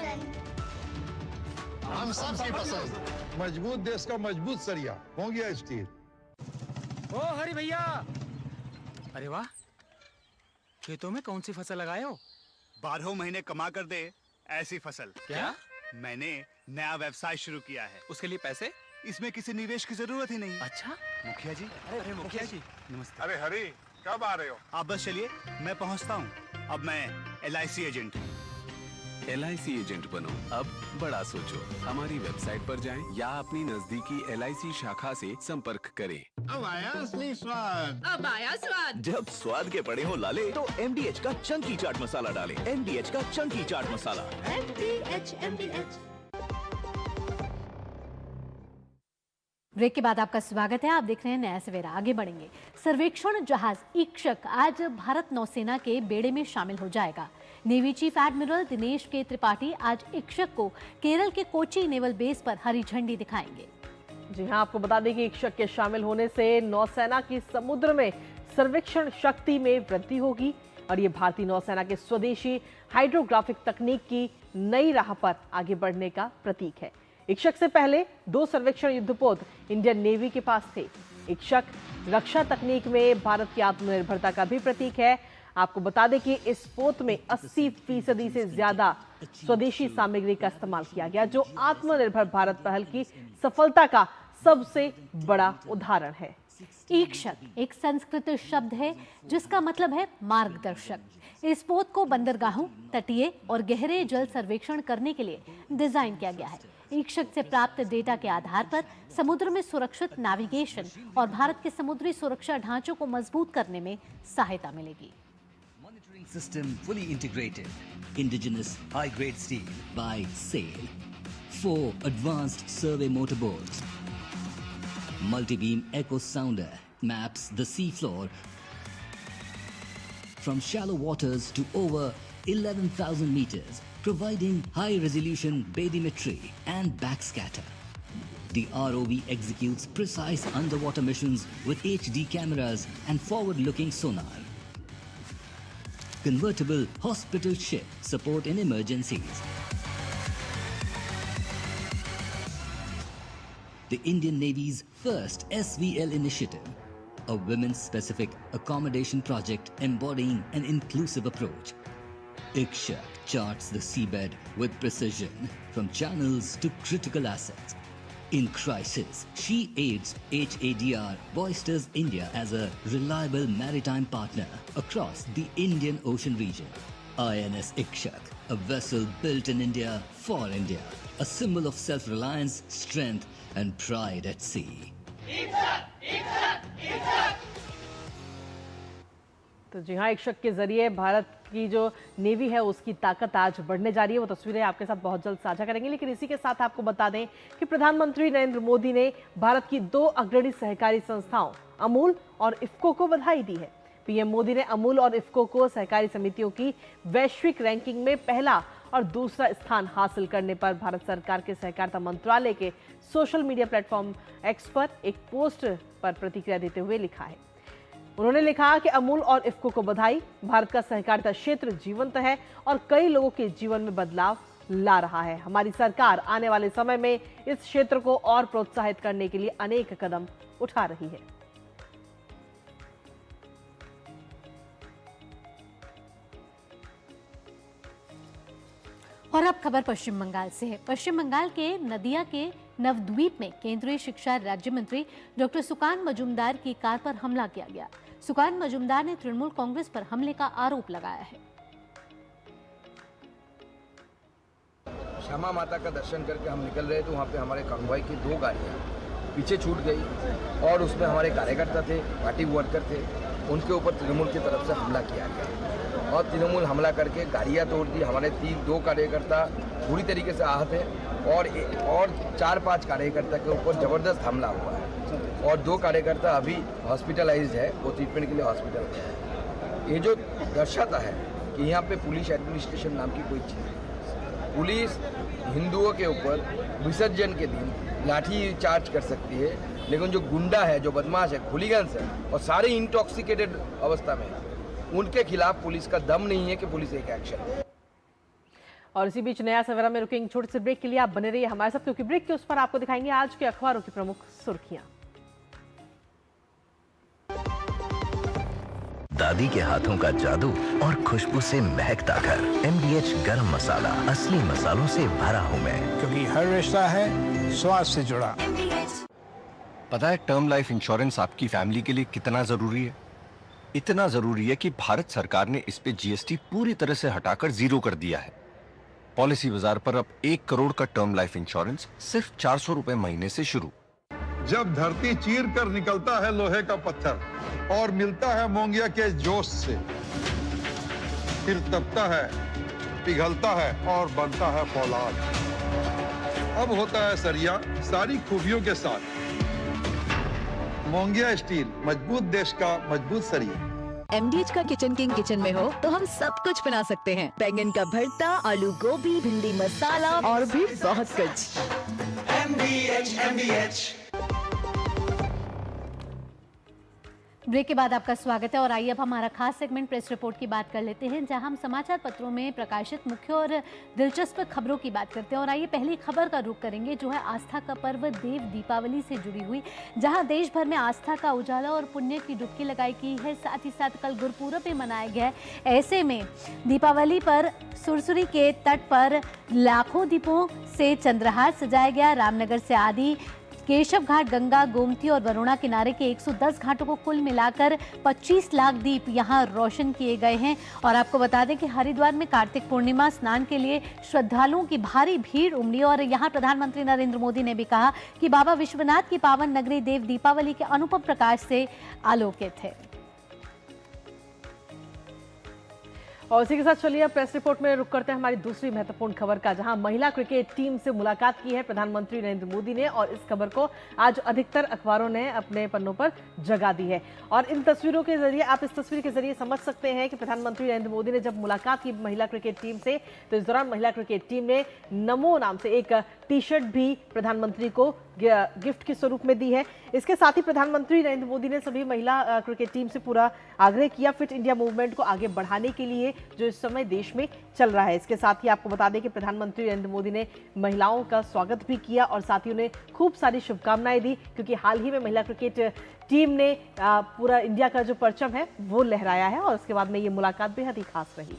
हम सबकी पसंद। मजबूत देश का मजबूत सरिया हो गया स्टील। ओ हरी भैया, अरे वाह, खेतों में कौन सी फसल लगाए हो? 12 महीने कमा कर दे ऐसी फसल। क्या? मैंने नया व्यवसाय शुरू किया है। उसके लिए पैसे? इसमें किसी निवेश की जरूरत ही नहीं। अच्छा मुखिया जी। अरे मुखिया जी नमस्ते। अरे हरी, कब आ रहे हो? आप बस चलिए, मैं पहुंचता हूँ। अब मैं LIC एजेंट हूँ। LIC एजेंट बनो, अब बड़ा सोचो। हमारी वेबसाइट पर जाएं या अपनी नजदीकी LIC शाखा से संपर्क करें। अब आया असली स्वाद। अब आया स्वाद। जब स्वाद के पड़े हो लाले तो MDH का चंकी चाट मसाला डालें। MDH का चंकी चाट मसाला। MDH। ब्रेक के बाद आपका स्वागत है। आप देख रहे हैं नया सवेरा। आगे बढ़ेंगे। सर्वेक्षण जहाज इक्षक आज भारत नौसेना के बेड़े में शामिल हो जाएगा। नेवी चीफ एडमिरल दिनेश के त्रिपाठी आज इक्षक को केरल के कोची नेवल बेस पर हरी झंडी दिखाएंगे। जी हां, आपको बता दें कि इक्षक के शामिल होने से नौसेना की समुद्र में सर्वेक्षण शक्ति में वृद्धि होगी और ये भारतीय नौसेना के स्वदेशी हाइड्रोग्राफिक तकनीक की नई राह पर आगे बढ़ने का प्रतीक है। इक्षक से पहले 2 सर्वेक्षण युद्धपोत इंडियन नेवी के पास थे। इक्षक रक्षा तकनीक में भारत की आत्मनिर्भरता का भी प्रतीक है। आपको बता दें कि इस पोत में 80% से ज्यादा स्वदेशी सामग्री का इस्तेमाल किया गया, जो आत्मनिर्भर भारत पहल की सफलता का सबसे बड़ा उदाहरण है। इक्षक एक संस्कृत शब्द है जिसका मतलब है मार्गदर्शक। इस पोत को बंदरगाहों, तटीय और गहरे जल सर्वेक्षण करने के लिए डिजाइन किया गया है। इक्षक से प्राप्त डेटा के आधार पर समुद्र में सुरक्षित नेविगेशन और भारत के समुद्री सुरक्षा ढांचों को मजबूत करने में सहायता मिलेगी। Monitoring system fully integrated. Indigenous high-grade steel by SAIL. 4 advanced survey motorboats. Multi-beam echo sounder maps the seafloor from shallow waters to over 11,000 meters, providing high-resolution bathymetry and backscatter. The ROV executes precise underwater missions with HD cameras and forward-looking sonar. Convertible hospital ship support in emergencies. The Indian Navy's first SVL initiative, a women-specific accommodation project embodying an inclusive approach. Ikshak charts the seabed with precision, from channels to critical assets. In crisis, she aids HADR Boysters India as a reliable maritime partner across the Indian Ocean region. INS Ikshak, a vessel built in India for India, a symbol of self-reliance, strength and pride at sea. तो जी हाँ, इक्शक के जरिए भारत की जो navy है उसकी ताकत आज बढ़ने जा रही है। वो तस्वीरें आपके साथ बहुत जल्द साझा करेंगे, लेकिन इसी के साथ आपको बता दें कि प्रधानमंत्री नरेंद्र मोदी ने भारत की 2 अग्रणी सहकारी संस्थाओं अमूल और इफ्को को बधाई दी है। पीएम मोदी ने अमूल और इफ्को को सहकारी समितियों की वैश्विक रैंकिंग में पहला और दूसरा स्थान हासिल करने पर भारत सरकार के सहकारिता मंत्रालय के सोशल मीडिया प्लेटफॉर्म एक्स पर एक पोस्ट पर प्रतिक्रिया देते हुए लिखा है। उन्होंने लिखा कि अमूल और इफ्को को बधाई, भारत का सहकारिता क्षेत्र जीवंत है और कई लोगों के जीवन में बदलाव ला रहा है। हमारी सरकार आने वाले समय में इस क्षेत्र को और प्रोत्साहित करने के लिए अनेक कदम उठा रही है। और अब खबर पश्चिम बंगाल से है। पश्चिम बंगाल के नदिया के नवद्वीप में केंद्रीय शिक्षा राज्य मंत्री डॉक्टर सुकान मजूमदार की कार पर हमला किया गया। सुकान मजूमदार ने तृणमूल कांग्रेस पर हमले का आरोप लगाया है। श्यामा माता का दर्शन करके हम निकल रहे तो वहाँ पे हमारे कांगवाई की 2 गाड़ियाँ पीछे छूट गई और उसमें हमारे कार्यकर्ता थे, पार्टी वर्कर थे, उनके ऊपर तृणमूल की तरफ से हमला किया गया और तृणमूल हमला करके गाड़ियाँ तोड़ दी। हमारे 2 कार्यकर्ता पूरी तरीके से आहत हैं और 4-5 कार्यकर्ता के ऊपर ज़बरदस्त हमला हुआ है और 2 कार्यकर्ता अभी हॉस्पिटलाइज्ड है, वो ट्रीटमेंट के लिए हॉस्पिटल में है। ये जो दर्शाता है कि यहाँ पे पुलिस एडमिनिस्ट्रेशन नाम की कोई चीज़ है। पुलिस हिंदुओं के ऊपर विसर्जन के दिन लाठी चार्ज कर सकती है, लेकिन जो गुंडा है, जो बदमाश है, खुलीगंस है और सारे इंटॉक्सिकेटेड अवस्था में है, उनके खिलाफ पुलिस का दम नहीं है कि पुलिस एक एक्शन ले। और इसी बीच नया सवेरा में रुकेंगे छोटे से ब्रेक के लिए। आप बने रहिए हमारे साथ, क्योंकि ब्रेक के उस पर आपको दिखाएंगे आज के अखबारों की प्रमुख सुर्खियां। दादी के हाथों का जादू और खुशबू से महकता घर। MDH गरम मसाला, असली मसालों से भरा हूं मैं, क्योंकि हर रिश्ता है स्वाद से जुड़ा। पता है टर्म लाइफ इंश्योरेंस आपकी फैमिली के लिए कितना जरूरी है? इतना जरूरी है कि भारत सरकार ने इस पे GST पूरी तरह से हटाकर 0 कर दिया है। पॉलिसी बाजार पर अब 1 करोड़ का टर्म लाइफ इंश्योरेंस सिर्फ 400 रुपए महीने से शुरू। जब धरती चीर कर निकलता है लोहे का पत्थर और मिलता है मोंगिया के जोश से, फिर तपता है, पिघलता है और बनता है फौलाद। अब होता है सरिया सारी खूबियों के साथ। मोंगिया स्टील, मजबूत देश का मजबूत सरिया। MDH का किचन किंग किचन में हो तो हम सब कुछ बना सकते हैं। बैंगन का भरता, आलू गोभी, भिंडी मसाला और भी बहुत कुछ। MDH। ब्रेक के बाद आपका स्वागत है और आइए अब हमारा खास सेगमेंट प्रेस रिपोर्ट की बात कर लेते हैं, जहां हम समाचार पत्रों में प्रकाशित मुख्य और दिलचस्प खबरों की बात करते हैं। और आइए पहली खबर का रुख करेंगे, जो है आस्था का पर्व देव दीपावली से जुड़ी हुई, जहां देश भर में आस्था का उजाला और पुण्य की डुबकी लगाई गई है। साथ ही साथ कल गुरुपूरब भी मनाया गया है। ऐसे में दीपावली पर सुरसुरी के तट पर लाखों दीपों से चंद्रहार सजाया गया। रामनगर से आदि केशव घाट, गंगा, गोमती और वरुणा किनारे के 110 घाटों को कुल मिलाकर 25 लाख दीप यहां रोशन किए गए हैं। और आपको बता दें कि हरिद्वार में कार्तिक पूर्णिमा स्नान के लिए श्रद्धालुओं की भारी भीड़ उमड़ी और यहां प्रधानमंत्री नरेंद्र मोदी ने भी कहा कि बाबा विश्वनाथ की पावन नगरी देव दीपावली के अनुपम प्रकाश से आलोकित है। और इसी के साथ चलिए अब प्रेस रिपोर्ट में रुक करते हैं हमारी दूसरी महत्वपूर्ण खबर का, जहां महिला क्रिकेट टीम से मुलाकात की है प्रधानमंत्री नरेंद्र मोदी ने। और इस खबर को आज अधिकतर अखबारों ने अपने पन्नों पर जगह दी है। और इन तस्वीरों के जरिए आप इस तस्वीर के जरिए समझ सकते हैं कि प्रधानमंत्री नरेंद्र मोदी ने जब मुलाकात की महिला क्रिकेट टीम से, तो इस दौरान महिला क्रिकेट टीम ने नमो नाम से एक टी शर्ट भी प्रधानमंत्री को गिफ्ट के स्वरूप में दी है। इसके साथ ही प्रधानमंत्री नरेंद्र मोदी ने सभी महिला क्रिकेट टीम से पूरा आग्रह किया फिट इंडिया मूवमेंट को आगे बढ़ाने के लिए जो इस समय देश में चल रहा है। इसके साथ ही आपको बता दें कि प्रधानमंत्री नरेंद्र मोदी ने महिलाओं का स्वागत भी किया और साथ ही उन्हें खूब सारी शुभकामनाएं दी, क्योंकि हाल ही में महिला क्रिकेट टीम ने पूरा इंडिया का जो परचम है वो लहराया है। और उसके बाद में ये मुलाकात बेहद ही खास रही।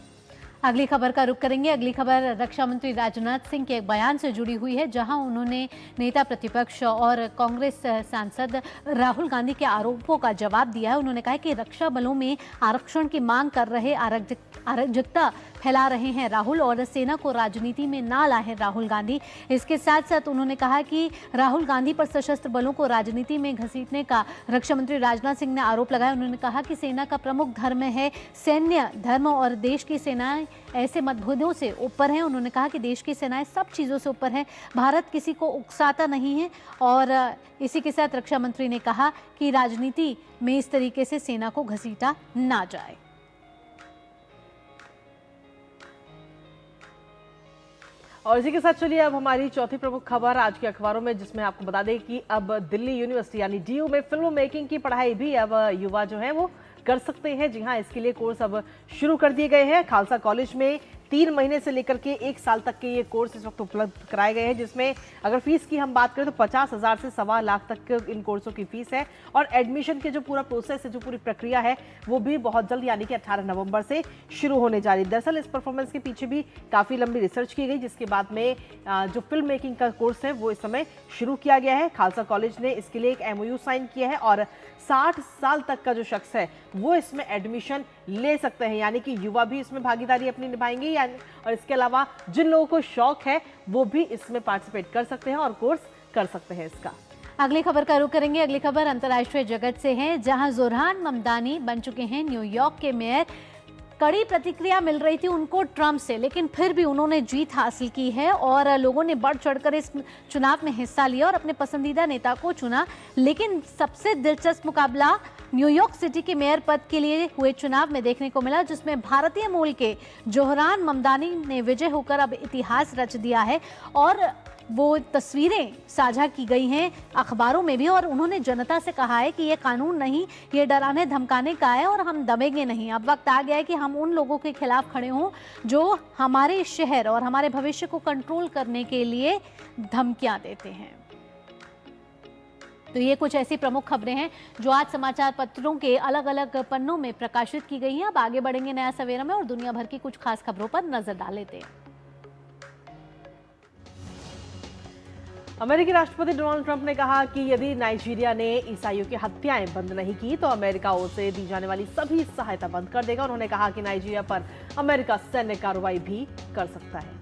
अगली खबर का रुख करेंगे। अगली खबर रक्षा मंत्री राजनाथ सिंह के एक बयान से जुड़ी हुई है, जहां उन्होंने नेता प्रतिपक्ष और कांग्रेस सांसद राहुल गांधी के आरोपों का जवाब दिया है। उन्होंने कहा कि रक्षा बलों में आरक्षण की मांग कर रहे अराजकता फैला रहे हैं राहुल, और सेना को राजनीति में ना लाए राहुल गांधी। इसके साथ साथ उन्होंने कहा कि राहुल गांधी पर सशस्त्र बलों को राजनीति में घसीटने का रक्षा मंत्री राजनाथ सिंह ने आरोप लगाया। उन्होंने कहा कि सेना का प्रमुख धर्म है सैन्य धर्म और देश की सेनाएं ऐसे मतभेदों से ऊपर हैं। उन्होंने कहा कि देश की सेनाएं सब चीज़ों से ऊपर हैं, भारत किसी को उकसाता नहीं है। और इसी के साथ रक्षा मंत्री ने कहा कि राजनीति में इस तरीके से सेना को घसीटा ना जाए। और इसी के साथ चलिए अब हमारी चौथी प्रमुख खबर आज के अखबारों में, जिसमें आपको बता दें कि अब दिल्ली यूनिवर्सिटी यानी डीयू में फिल्म मेकिंग की पढ़ाई भी अब युवा जो है वो कर सकते हैं। जी हाँ, इसके लिए कोर्स अब शुरू कर दिए गए हैं। खालसा कॉलेज में 3 महीने से लेकर के 1 साल तक के ये कोर्स इस वक्त उपलब्ध कराए गए हैं, जिसमें अगर फीस की हम बात करें तो 50,000 से 1.25 लाख तक इन कोर्सों की फीस है। और एडमिशन के जो पूरा प्रोसेस है, जो पूरी प्रक्रिया है, वो भी बहुत जल्द यानी कि 18 नवंबर से शुरू होने जा रही है। दरअसल इस परफॉर्मेंस के पीछे भी काफ़ी लंबी रिसर्च की गई, जिसके बाद में जो फिल्म मेकिंग का कोर्स है वो इस समय शुरू किया गया है। खालसा कॉलेज ने इसके लिए एक MOU साइन किया है और 60 साल तक का जो शख्स है वो इसमें एडमिशन ले सकते हैं, यानी कि युवा भी इसमें भागीदारी अपनी निभाएंगे। यानी और इसके अलावा जिन लोगों को शौक है वो भी इसमें पार्टिसिपेट कर सकते हैं और कोर्स कर सकते हैं इसका। अगली खबर का रुख करेंगे। अगली खबर अंतर्राष्ट्रीय जगत से है, जहां जोरहान ममदानी बन चुके हैं न्यूयॉर्क के मेयर। कड़ी प्रतिक्रिया मिल रही थी उनको ट्रंप से, लेकिन फिर भी उन्होंने जीत हासिल की है और लोगों ने बढ़ चढ़कर इस चुनाव में हिस्सा लिया और अपने पसंदीदा नेता को चुना। लेकिन सबसे दिलचस्प मुकाबला न्यूयॉर्क सिटी के मेयर पद के लिए हुए चुनाव में देखने को मिला, जिसमें भारतीय मूल के जोहरान ममदानी ने विजय होकर अब इतिहास रच दिया है। और वो तस्वीरें साझा की गई हैं अखबारों में भी, और उन्होंने जनता से कहा है कि ये कानून नहीं, ये डराने धमकाने का है और हम दबेंगे नहीं। अब वक्त आ गया है कि हम उन लोगों के खिलाफ खड़े हों जो हमारे शहर और हमारे भविष्य को कंट्रोल करने के लिए धमकियां देते हैं। तो ये कुछ ऐसी प्रमुख खबरें हैं जो आज समाचार पत्रों के अलग अलग पन्नों में प्रकाशित की गई हैं। अब आगे बढ़ेंगे नया सवेरा में और दुनिया भर की कुछ खास खबरों पर नजर डाल लेते हैं। अमेरिकी राष्ट्रपति डोनाल्ड ट्रंप ने कहा कि यदि नाइजीरिया ने ईसाइयों की हत्याएं बंद नहीं की तो अमेरिका ओर से दी जाने वाली सभी सहायता बंद कर देगा। उन्होंने कहा कि नाइजीरिया पर अमेरिका सैन्य कार्रवाई भी कर सकता है।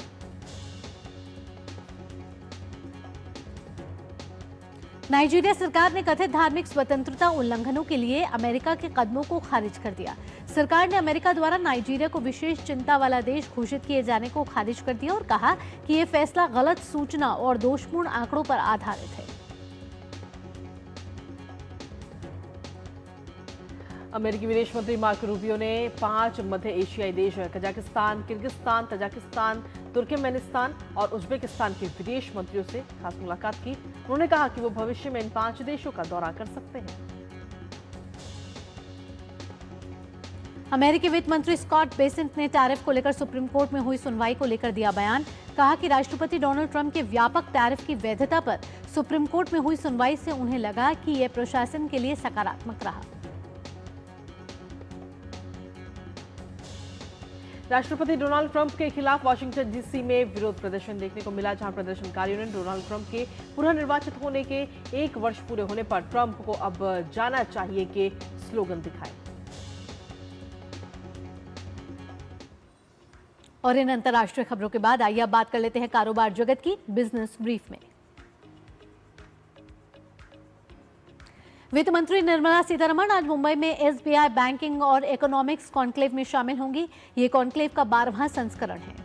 नाइजीरिया सरकार ने कथित धार्मिक स्वतंत्रता उल्लंघनों के लिए अमेरिका के कदमों को खारिज कर दिया। सरकार ने अमेरिका द्वारा नाइजीरिया को विशेष चिंता वाला देश घोषित किए जाने को खारिज कर दिया और कहा कि यह फैसला गलत सूचना और दोषपूर्ण आंकड़ों पर आधारित है। अमेरिकी विदेश मंत्री मार्को रूबियो ने 5 मध्य एशियाई देश कजाकिस्तान, किर्गिस्तान, तजाकिस्तान, तुर्कमेनिस्तान और उज्बेकिस्तान के विदेश मंत्रियों से खास मुलाकात की। उन्होंने कहा कि वो भविष्य में इन 5 देशों का दौरा कर सकते हैं। अमेरिकी वित्त मंत्री स्कॉट बेसेंट ने टैरिफ को लेकर सुप्रीम कोर्ट में हुई सुनवाई को लेकर दिया बयान। कहा कि राष्ट्रपति डोनाल्ड ट्रंप के व्यापक टैरिफ की वैधता पर सुप्रीम कोर्ट में हुई सुनवाई से उन्हें लगा कि यह प्रशासन के लिए सकारात्मक रहा। राष्ट्रपति डोनाल्ड ट्रंप के खिलाफ वाशिंगटन डीसी में विरोध प्रदर्शन देखने को मिला, जहां प्रदर्शनकारियों ने डोनाल्ड ट्रंप के पुनः निर्वाचित होने के 1 वर्ष पूरे होने पर ट्रंप को अब जाना चाहिए के स्लोगन दिखाए। और इन अंतर्राष्ट्रीय खबरों के बाद आइए अब बात कर लेते हैं कारोबार जगत की बिजनेस ब्रीफ में। वित्त मंत्री निर्मला सीतारमण आज मुंबई में एसबीआई बैंकिंग और इकोनॉमिक्स कॉन्क्लेव में शामिल होंगी। ये कॉन्क्लेव का 12वां संस्करण है।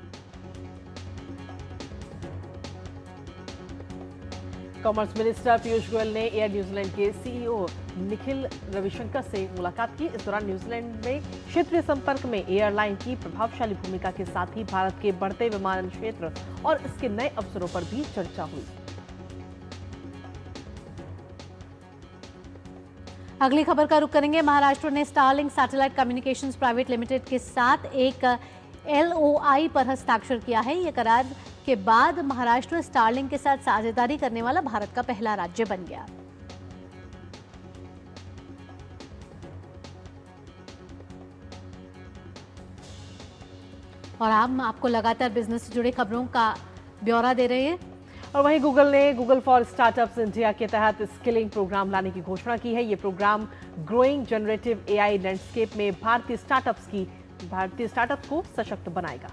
कॉमर्स मिनिस्टर पीयूष गोयल ने एयर न्यूजीलैंड के सीईओ निखिल रविशंकर से मुलाकात की। इस दौरान न्यूजीलैंड में क्षेत्रीय संपर्क में एयरलाइन की प्रभावशाली भूमिका के साथ ही भारत के बढ़ते विमानन क्षेत्र और इसके नए अवसरों पर भी चर्चा हुई। अगली खबर का रुख करेंगे। महाराष्ट्र ने Starlink satellite communications private limited के साथ एक LOI पर हस्ताक्षर किया है। यह करार के बाद महाराष्ट्र स्टारलिंक के साथ साझेदारी करने वाला भारत का पहला राज्य बन गया। और हम आपको लगातार बिजनेस से जुड़ी खबरों का ब्यौरा दे रहे हैं। और वहीं गूगल ने गूगल फॉर स्टार्टअप्स इंडिया के तहत स्किलिंग प्रोग्राम लाने की घोषणा की है। ये program growing generative AI landscape में भारतीय स्टार्टअप्स को सशक्त बनाएगा।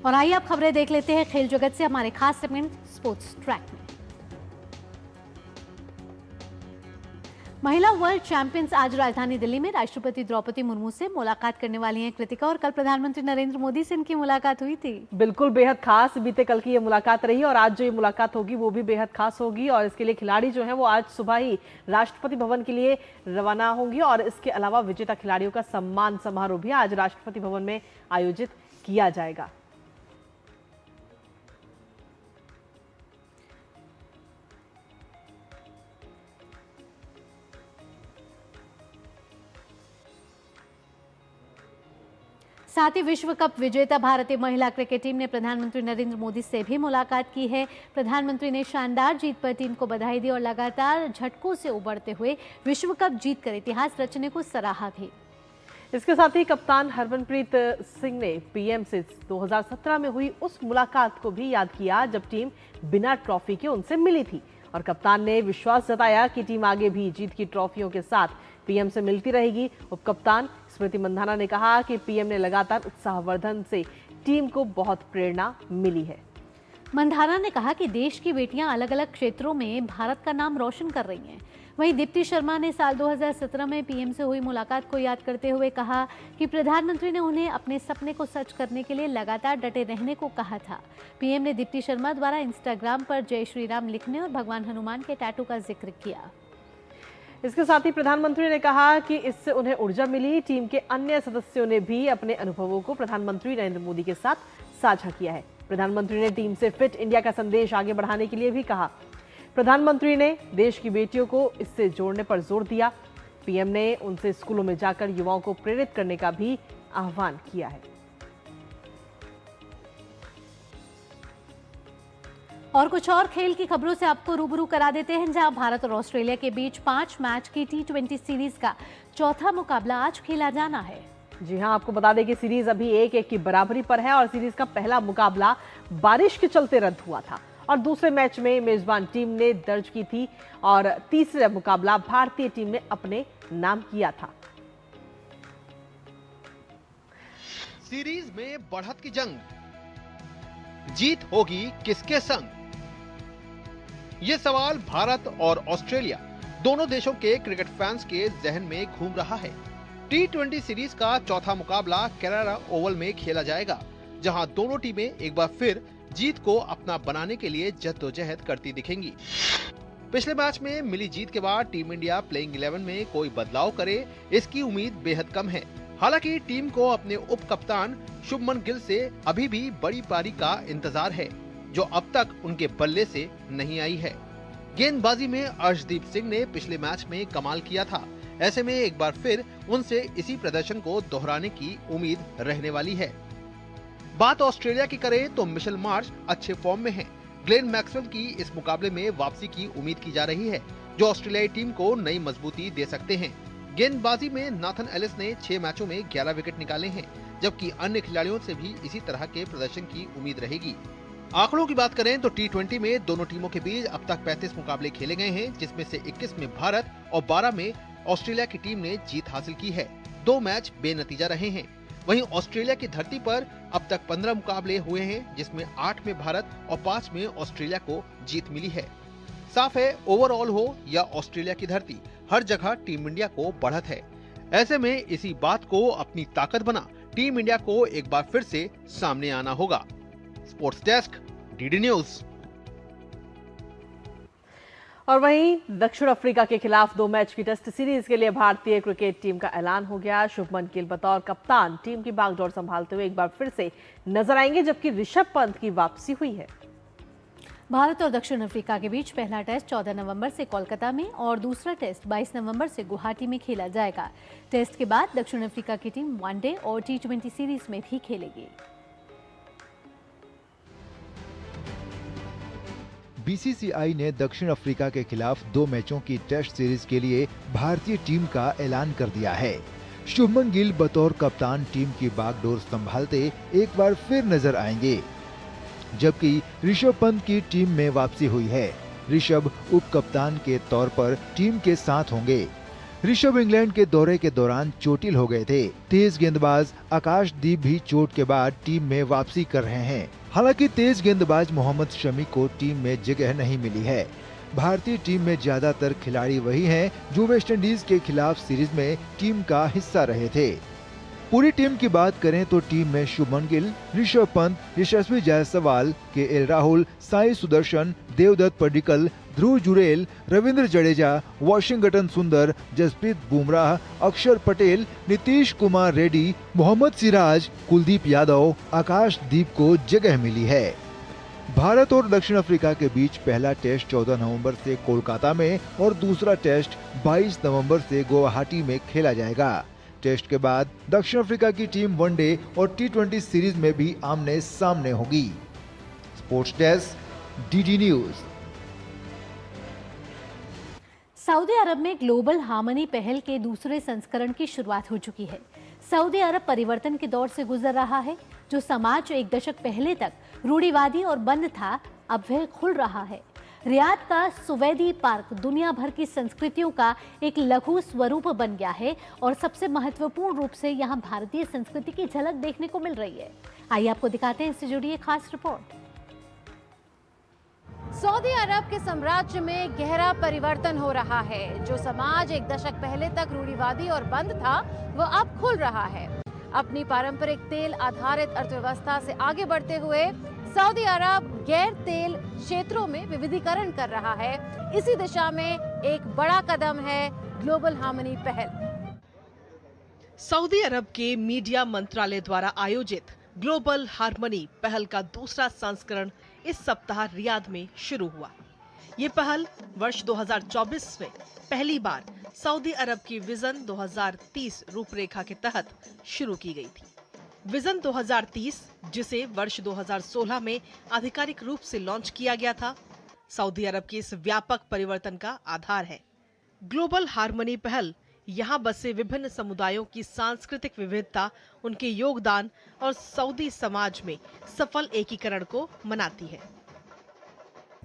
और आइए अब खबरें देख लेते हैं खेल जगत से हमारे खास सेगमेंट स्पोर्ट्स ट्रैक में। महिला वर्ल्ड चैंपियंस आज राजधानी दिल्ली में राष्ट्रपति द्रौपदी मुर्मू से मुलाकात करने वाली हैं कृतिका। और कल प्रधानमंत्री नरेंद्र मोदी से इनकी मुलाकात हुई थी। बिल्कुल बेहद खास बीते कल की ये मुलाकात रही और आज जो ये मुलाकात होगी वो भी बेहद खास होगी। और इसके लिए खिलाड़ी जो हैं वो आज सुबह ही राष्ट्रपति भवन के लिए रवाना होंगी। और इसके अलावा विजेता खिलाड़ियों का सम्मान समारोह भी आज राष्ट्रपति भवन में आयोजित किया जाएगा। साथ ही विश्व कप विजेता भारतीय महिला क्रिकेट टीम ने प्रधानमंत्री नरेंद्र मोदी से भी मुलाकात की है। प्रधानमंत्री ने शानदार जीत पर टीम को बधाई दी और लगातार झटकों से उबरते हुए विश्व कप जीतकर इतिहास रचने को सराहा भी। इसके साथ ही कप्तान हरमनप्रीत सिंह ने पीएम से 2017 में हुई उस मुलाकात को भी याद किया जब टीम बिना ट्रॉफी के उनसे मिली थी। और कप्तान ने विश्वास जताया कि टीम आगे भी जीत की ट्रॉफियों के साथ पीएम से मिलती रहेगी। उपकप्तान स्मृति मंधाना ने कहा कि पीएम ने लगातार उत्साहवर्धन से टीम को बहुत प्रेरणा मिली है। मंधाना ने कहा कि देश की बेटियां अलग अलग क्षेत्रों में भारत का नाम रोशन कर रही हैं। वहीं दीप्ति शर्मा ने साल 2017 में पीएम से हुई मुलाकात को याद करते हुए कहा कि प्रधानमंत्री ने उन्हें अपने सपने को सच करने के लिए लगातार डटे रहने को कहा था। पीएम ने दीप्ति शर्मा द्वारा इंस्टाग्राम पर जय श्री राम लिखने और भगवान हनुमान के टैटू का जिक्र किया। इसके साथ ही प्रधानमंत्री ने कहा कि इससे उन्हें ऊर्जा मिली। टीम के अन्य सदस्यों ने भी अपने अनुभवों को प्रधानमंत्री नरेंद्र मोदी के साथ साझा किया है। प्रधानमंत्री ने टीम से फिट इंडिया का संदेश आगे बढ़ाने के लिए भी कहा। प्रधानमंत्री ने देश की बेटियों को इससे जोड़ने पर जोर दिया। पीएम ने उनसे स्कूलों में जाकर युवाओं को प्रेरित करने का भी आह्वान किया है। और कुछ और खेल की खबरों से आपको रूबरू करा देते हैं, जहां भारत और ऑस्ट्रेलिया के बीच 5 मैच की T20 सीरीज का चौथा मुकाबला आज खेला जाना है। जी हां, आपको बता दें कि सीरीज अभी 1-1 की बराबरी पर है और सीरीज का पहला मुकाबला बारिश के चलते रद्द हुआ था और दूसरे मैच में मेजबान टीम ने दर्ज की थी और तीसरा मुकाबला भारतीय टीम ने अपने नाम किया था। सीरीज में बढ़त की जंग, जीत होगी किसके संग? ये सवाल भारत और ऑस्ट्रेलिया दोनों देशों के क्रिकेट फैंस के जहन में घूम रहा है। T20 सीरीज का चौथा मुकाबला कैरारा ओवल में खेला जाएगा, जहां दोनों टीमें एक बार फिर जीत को अपना बनाने के लिए जद्दोजहद करती दिखेंगी। पिछले मैच में मिली जीत के बाद टीम इंडिया प्लेइंग 11 में कोई बदलाव करे, इसकी उम्मीद बेहद कम है। हालांकि टीम को अपने उप कप्तान शुभमन गिल से अभी भी बड़ी पारी का इंतजार है, जो अब तक उनके बल्ले से नहीं आई है। गेंदबाजी में अर्शदीप सिंह ने पिछले मैच में कमाल किया था। ऐसे में एक बार फिर उनसे इसी प्रदर्शन को दोहराने की उम्मीद रहने वाली है। बात ऑस्ट्रेलिया की करें तो मिशेल मार्श अच्छे फॉर्म में हैं। ग्लेन मैक्सवेल की इस मुकाबले में वापसी की उम्मीद की जा रही है, जो ऑस्ट्रेलियाई टीम को नई मजबूती दे सकते हैं। गेंदबाजी में नाथन एलिस ने 6 मैचों में 11 विकेट निकाले हैं, जबकि अन्य खिलाड़ियों से भी इसी तरह के प्रदर्शन की उम्मीद रहेगी। आंकड़ों की बात करें तो T20 में दोनों टीमों के बीच अब तक 35 मुकाबले खेले गए हैं, जिसमें से 21 में भारत और 12 में ऑस्ट्रेलिया की टीम ने जीत हासिल की है। 2 मैच बेनतीजा रहे हैं। वहीं ऑस्ट्रेलिया की धरती पर अब तक 15 मुकाबले हुए हैं, जिसमें 8 में भारत और 5 में ऑस्ट्रेलिया को जीत मिली है। साफ है, ओवरऑल हो या ऑस्ट्रेलिया की धरती, हर जगह टीम इंडिया को बढ़त है। ऐसे में इसी बात को अपनी ताकत बना टीम इंडिया को एक बार फिर से सामने आना होगा। Sports desk, DD news. और वहीं दक्षिण अफ्रीका के खिलाफ 2 मैच की टेस्ट सीरीज के लिए भारतीय क्रिकेट टीम का ऐलान हो गया। शुभमन गिल बतौर कप्तान टीम की बागडोर संभालते हुए एक बार फिर से नजर आएंगे, जबकि ऋषभ पंत की वापसी हुई है। भारत और दक्षिण अफ्रीका के बीच पहला टेस्ट 14 नवंबर से कोलकाता में और दूसरा टेस्ट 22 नवंबर से गुवाहाटी में खेला जाएगा। टेस्ट के बाद दक्षिण अफ्रीका की टीम वनडे और T20 सीरीज में भी खेलेगी। बीसीसीआई ने दक्षिण अफ्रीका के खिलाफ 2 मैचों की टेस्ट सीरीज के लिए भारतीय टीम का ऐलान कर दिया है। शुभमन गिल बतौर कप्तान टीम की बागडोर संभालते एक बार फिर नजर आएंगे, जबकि ऋषभ पंत की टीम में वापसी हुई है। ऋषभ उप कप्तान के तौर पर टीम के साथ होंगे। ऋषभ इंग्लैंड के दौरे के दौरान चोटिल हो गए थे। तेज गेंदबाज आकाशदीप भी चोट के बाद टीम में वापसी कर रहे हैं। हालांकि तेज गेंदबाज मोहम्मद शमी को टीम में जगह नहीं मिली है। भारतीय टीम में ज्यादातर खिलाड़ी वही हैं जो वेस्टइंडीज के खिलाफ सीरीज में टीम का हिस्सा रहे थे। पूरी टीम की बात करें तो टीम में शुभमन गिल, ऋषभ पंत, यशस्वी जायसवाल, केएल राहुल, साई सुदर्शन, देवदत्त पडिक्कल, ध्रुव जुरेल, रविंद्र जडेजा, वाशिंगटन सुंदर, जसप्रीत बुमराह, अक्षर पटेल, नीतीश कुमार रेड्डी, मोहम्मद सिराज, कुलदीप यादव, आकाशदीप को जगह मिली है। भारत और दक्षिण अफ्रीका के बीच पहला टेस्ट 14 नवंबर से कोलकाता में और दूसरा टेस्ट 22 नवंबर से गुवाहाटी में खेला जाएगा। टेस्ट के बाद दक्षिण अफ्रीका की टीम वनडे और T20 सीरीज में भी आमने सामने होगी। Sports desk, DD news. Saudi Arab में ग्लोबल हार्मनी पहल के दूसरे संस्करण की शुरुआत हो चुकी है। सऊदी अरब परिवर्तन के दौर से गुजर रहा है। जो समाज एक दशक पहले तक रूढ़िवादी और बंद था, अब वह खुल रहा है। रियाद का सुवैदी पार्क दुनिया भर की संस्कृतियों का एक लघु स्वरूप बन गया है और सबसे महत्वपूर्ण रूप से यहाँ भारतीय संस्कृति की झलक देखने को मिल रही है। आइए आपको दिखाते हैं इससे जुड़ी एक खास रिपोर्ट। सऊदी अरब के साम्राज्य में गहरा परिवर्तन हो रहा है। जो समाज एक दशक पहले तक रूढ़िवादी और बंद था, वो अब खुल रहा है। अपनी पारंपरिक तेल आधारित अर्थव्यवस्था से आगे बढ़ते हुए सऊदी अरब गैर तेल क्षेत्रों में विविधीकरण कर रहा है। इसी दिशा में एक बड़ा कदम है ग्लोबल हार्मनी पहल। सऊदी अरब के मीडिया मंत्रालय द्वारा आयोजित ग्लोबल हार्मनी पहल का दूसरा संस्करण इस सप्ताह रियाद में शुरू हुआ। ये पहल वर्ष 2024 में पहली बार सऊदी अरब की विजन 2030 रूपरेखा के तहत शुरू की गई थी। विजन 2030, जिसे वर्ष 2016 में आधिकारिक रूप से लॉन्च किया गया था, सऊदी अरब के इस व्यापक परिवर्तन का आधार है। ग्लोबल हार्मनी पहल यहाँ बसे विभिन्न समुदायों की सांस्कृतिक विविधता, उनके योगदान और सऊदी समाज में सफल एकीकरण को मनाती है।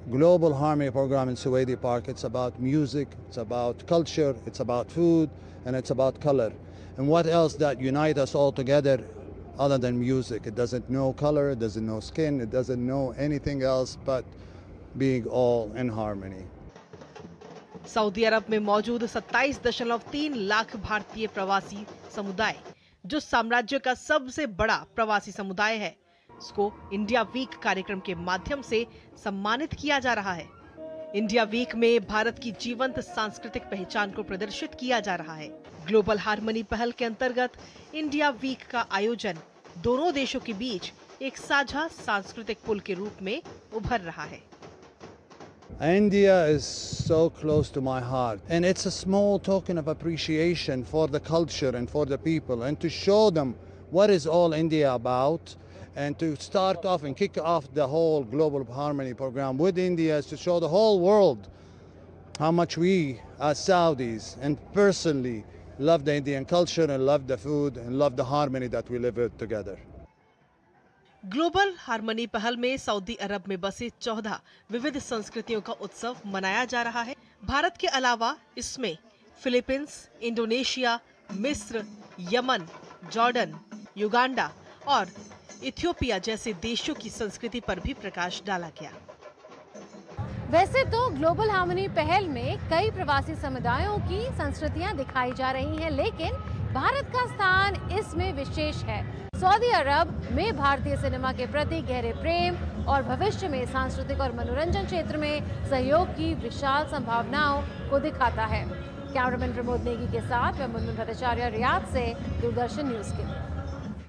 Global Harmony program in Suwaidi Park, it's about music, it's about culture, it's about food, and it's about color. And what else that unite us all together other than music? It doesn't know color, it doesn't know skin, it doesn't know anything else but being all in harmony. Saudi Arab में मौजूद 27.3 लाख भारतीय प्रवासी समुदाय, जो साम्राज्य का सबसे बड़ा प्रवासी समुदाय है, उसको इंडिया वीक कार्यक्रम के माध्यम से सम्मानित किया जा रहा है। इंडिया वीक में भारत की जीवंत सांस्कृतिक पहचान को प्रदर्शित किया जा रहा है। ग्लोबल हार्मनी पहल के अंतर्गत इंडिया वीक का आयोजन दोनों देशों के बीच एक साझा सांस्कृतिक पुल के रूप में उभर रहा है। India is so close to my heart, and it's a small token of appreciation for the culture and for the people, and to show them what is all India about, and to start off and kick off the whole Global Harmony program with India is to show the whole world how much we as Saudis and personally love the Indian culture and love the food and love the harmony that we live with together. Global harmony पहल में Saudi Arab में बसे 14 विविध संस्कृतियों का उत्सव मनाया जा रहा है। भारत के अलावा इसमें फिलीपींस, इंडोनेशिया, मिस्र, यमन, जॉर्डन, युगांडा और इथियोपिया जैसे देशों की संस्कृति पर भी प्रकाश डाला गया। वैसे तो ग्लोबल हार्मनी पहल में कई प्रवासी समुदायों की संस्कृतियां दिखाई जा रही हैं, लेकिन भारत का स्थान इसमें विशेष है। सऊदी अरब में भारतीय सिनेमा के प्रति गहरे प्रेम और भविष्य में सांस्कृतिक और मनोरंजन क्षेत्र में सहयोग की विशाल संभावनाओं को दिखाता है। कैमरामैन प्रमोद नेगी के साथ मैं मुनमुन भट्टाचार्य, रियाद से, दूरदर्शन न्यूज के लिए।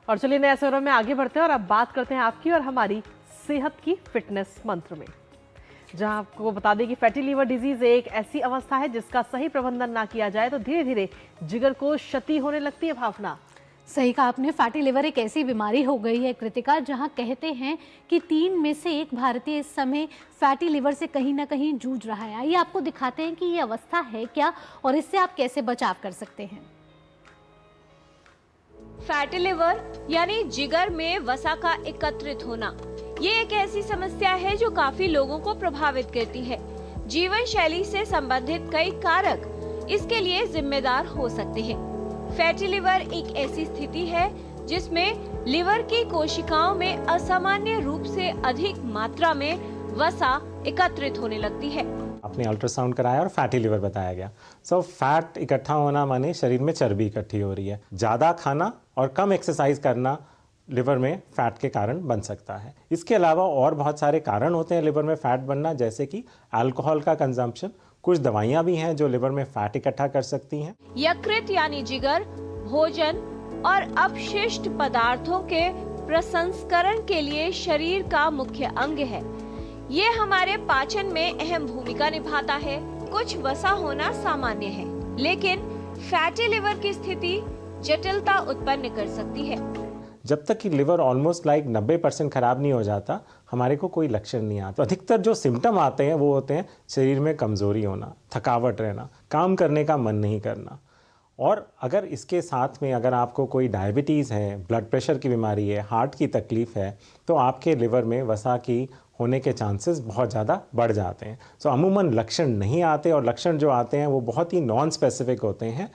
और चलिए नए खबरों में आगे बढ़ते हैं और अब बात करते हैं आपकी और हमारी सेहत की फिटनेस मंत्र में, जहां आपको बता दें कि फैटी लीवर डिजीज एक ऐसी अवस्था है जिसका सही प्रबंधन ना किया जाए तो धीरे धीरे जिगर को क्षति होने लगती है। भावना, सही कहा आपने। फैटी लिवर एक ऐसी बीमारी हो गई है कृतिका, जहां कहते हैं कि 3 में से 1 भारतीय इस समय फैटी लिवर से कहीं ना कहीं जूझ रहा है। आइए आपको दिखाते हैं कि ये अवस्था है क्या और इससे आप कैसे बचाव कर सकते हैं। फैटी लिवर यानी जिगर में वसा का एकत्रित होना, ये एक ऐसी समस्या है जो काफी लोगों को प्रभावित करती है। जीवन शैली से संबंधित कई कारक इसके लिए जिम्मेदार हो सकते हैं। फैटी लिवर एक ऐसी स्थिति है जिसमें लिवर की कोशिकाओं में असामान्य रूप से अधिक मात्रा में वसा एकत्रित होने लगती है। आपने अल्ट्रासाउंड कराया और फैटी लिवर बताया गया। फैट इकट्ठा होना माने शरीर में चर्बी इकट्ठी हो रही है। ज़्यादा खाना और कम एक्सरसाइज करना लिवर में फैट के कारण बन सकता है। इसके अलावा और बहुत सारे कारण होते हैं लिवर में फैट बनना, जैसे कि अल्कोहल का कंजम्पशन, कुछ दवाइयां भी हैं जो लिवर में फैट इकट्ठा कर सकती हैं। यकृत यानी जिगर भोजन और अपशिष्ट पदार्थों के प्रसंस्करण के लिए शरीर का मुख्य अंग है। ये हमारे पाचन में अहम भूमिका निभाता है। कुछ वसा होना सामान्य है, लेकिन फैटी लिवर की स्थिति जटिलता उत्पन्न कर सकती है। जब तक कि लिवर ऑलमोस्ट 90% खराब नहीं हो जाता, हमारे को कोई लक्षण नहीं आता। तो अधिकतर जो सिम्टम आते हैं वो होते हैं शरीर में कमज़ोरी होना, थकावट रहना, काम करने का मन नहीं करना। और अगर इसके साथ में अगर आपको कोई डायबिटीज़ है, ब्लड प्रेशर की बीमारी है, हार्ट की तकलीफ़ है, तो आपके लिवर में वसा की होने के चांसेस बहुत ज़्यादा बढ़ जाते हैं। अमूमन लक्षण नहीं आते, और लक्षण जो आते हैं वो बहुत ही नॉन स्पेसिफिक होते हैं।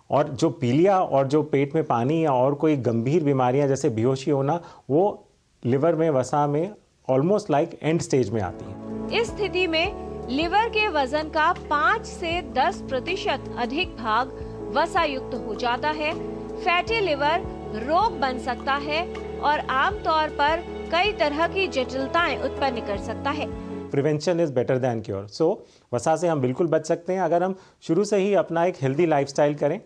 और जो पीलिया और जो पेट में पानी या और कोई गंभीर बीमारियां जैसे बेहोशी होना, वो लिवर में वसा में ऑलमोस्ट एंड स्टेज में आती है। इस स्थिति में लिवर के वजन का 5 से 10% अधिक भाग वसा युक्त हो जाता है। फैटी लिवर रोग बन सकता है और आमतौर पर कई तरह की जटिलताएं उत्पन्न कर सकता है। Prevention is better than cure. वसा से हम बिल्कुल बच सकते हैं अगर हम शुरू से ही अपना एक हेल्दी लाइफस्टाइल करें।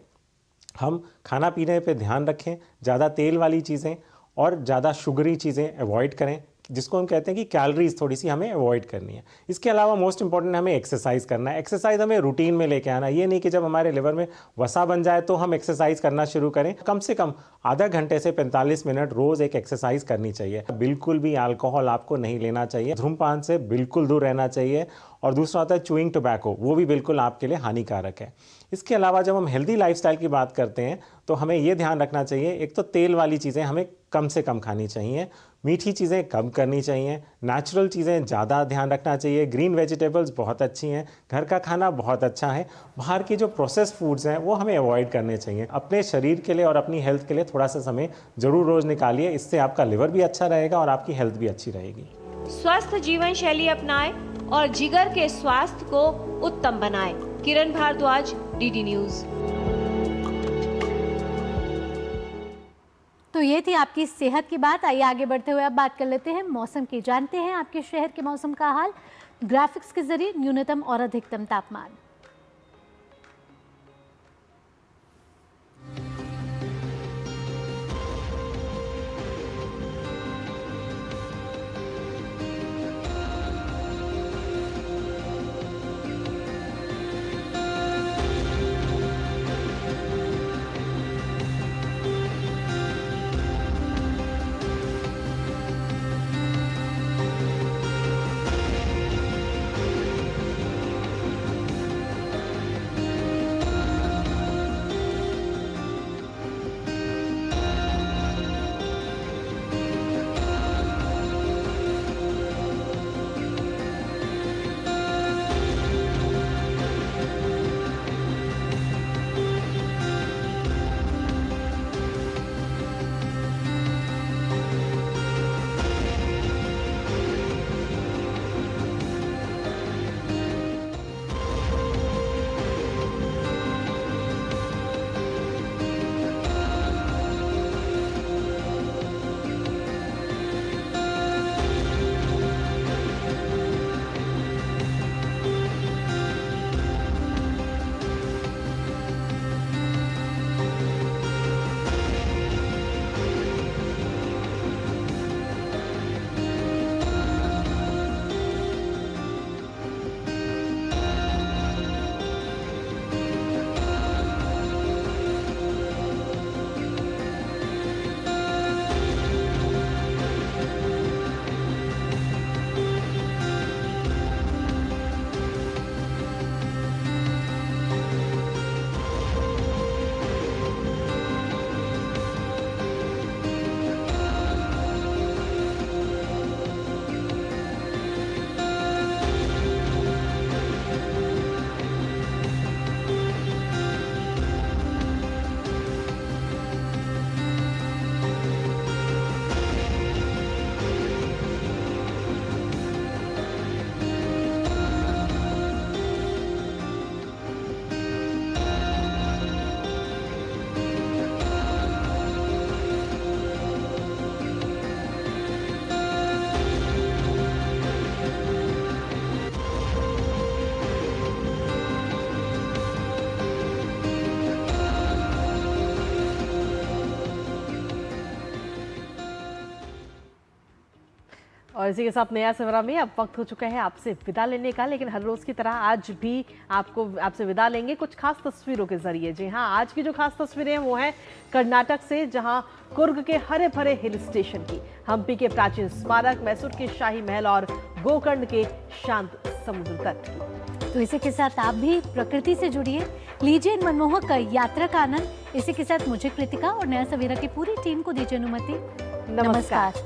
हम खाना पीने पे ध्यान रखें, ज़्यादा तेल वाली चीज़ें और ज़्यादा शुगरी चीज़ें अवॉइड करें, जिसको हम कहते हैं कि कैलोरीज थोड़ी सी हमें अवॉइड करनी है। इसके अलावा मोस्ट इंपॉर्टेंट हमें एक्सरसाइज करना है। एक्सरसाइज हमें रूटीन में लेके आना, ये नहीं कि जब हमारे लिवर में वसा बन जाए तो हम एक्सरसाइज करना शुरू करें। कम से कम आधा घंटे से 45 मिनट रोज़ एक एक्सरसाइज करनी चाहिए। बिल्कुल भी अल्कोहल आपको नहीं लेना चाहिए, धूम्रपान से बिल्कुल दूर रहना चाहिए, और दूसरा होता है च्यूइंग टोबैको, वो भी बिल्कुल आपके लिए हानिकारक है। इसके अलावा जब हम हेल्दी लाइफस्टाइल की बात करते हैं तो हमें ये ध्यान रखना चाहिए, एक तो तेल वाली चीज़ें हमें कम से कम खानी चाहिए, मीठी चीज़ें कम करनी चाहिए, नेचुरल चीज़ें ज़्यादा ध्यान रखना चाहिए, ग्रीन वेजिटेबल्स बहुत अच्छी हैं, घर का खाना बहुत अच्छा है, बाहर की जो प्रोसेस्ड फूड्स हैं वो हमें अवॉइड करने चाहिए। अपने शरीर के लिए और अपनी हेल्थ के लिए थोड़ा सा समय ज़रूर रोज़ निकालिए, इससे आपका लिवर भी अच्छा रहेगा और आपकी हेल्थ भी अच्छी रहेगी। स्वस्थ जीवन शैली अपनाएं और जिगर के स्वास्थ्य को उत्तम बनाएं। किरण भारद्वाज, डीडी न्यूज। तो ये थी आपकी सेहत की बात। आइए आगे बढ़ते हुए अब बात कर लेते हैं मौसम की। जानते हैं आपके शहर के मौसम का हाल ग्राफिक्स के जरिए। न्यूनतम और अधिकतम तापमान। और इसी के साथ नया सवेरा में अब वक्त हो चुका है आपसे विदा लेने का, लेकिन हर रोज की तरह आज भी आपसे विदा लेंगे कुछ खास तस्वीरों के जरिए। जी हाँ, आज की जो खास तस्वीरें हैं वो है कर्नाटक से, जहां कुर्ग के हरे भरे हिल स्टेशन की, हम्पी के प्राचीन स्मारक, मैसूर के शाही महल और गोकर्ण के शांत समुद्र तट की। तो इसी के साथ आप भी प्रकृति से जुड़िए, लीजिए इन मनमोहक यात्रा का आनंद। इसी के साथ मुझे कृतिका और नया सवेरा की पूरी टीम को दीजिए अनुमति। नमस्कार।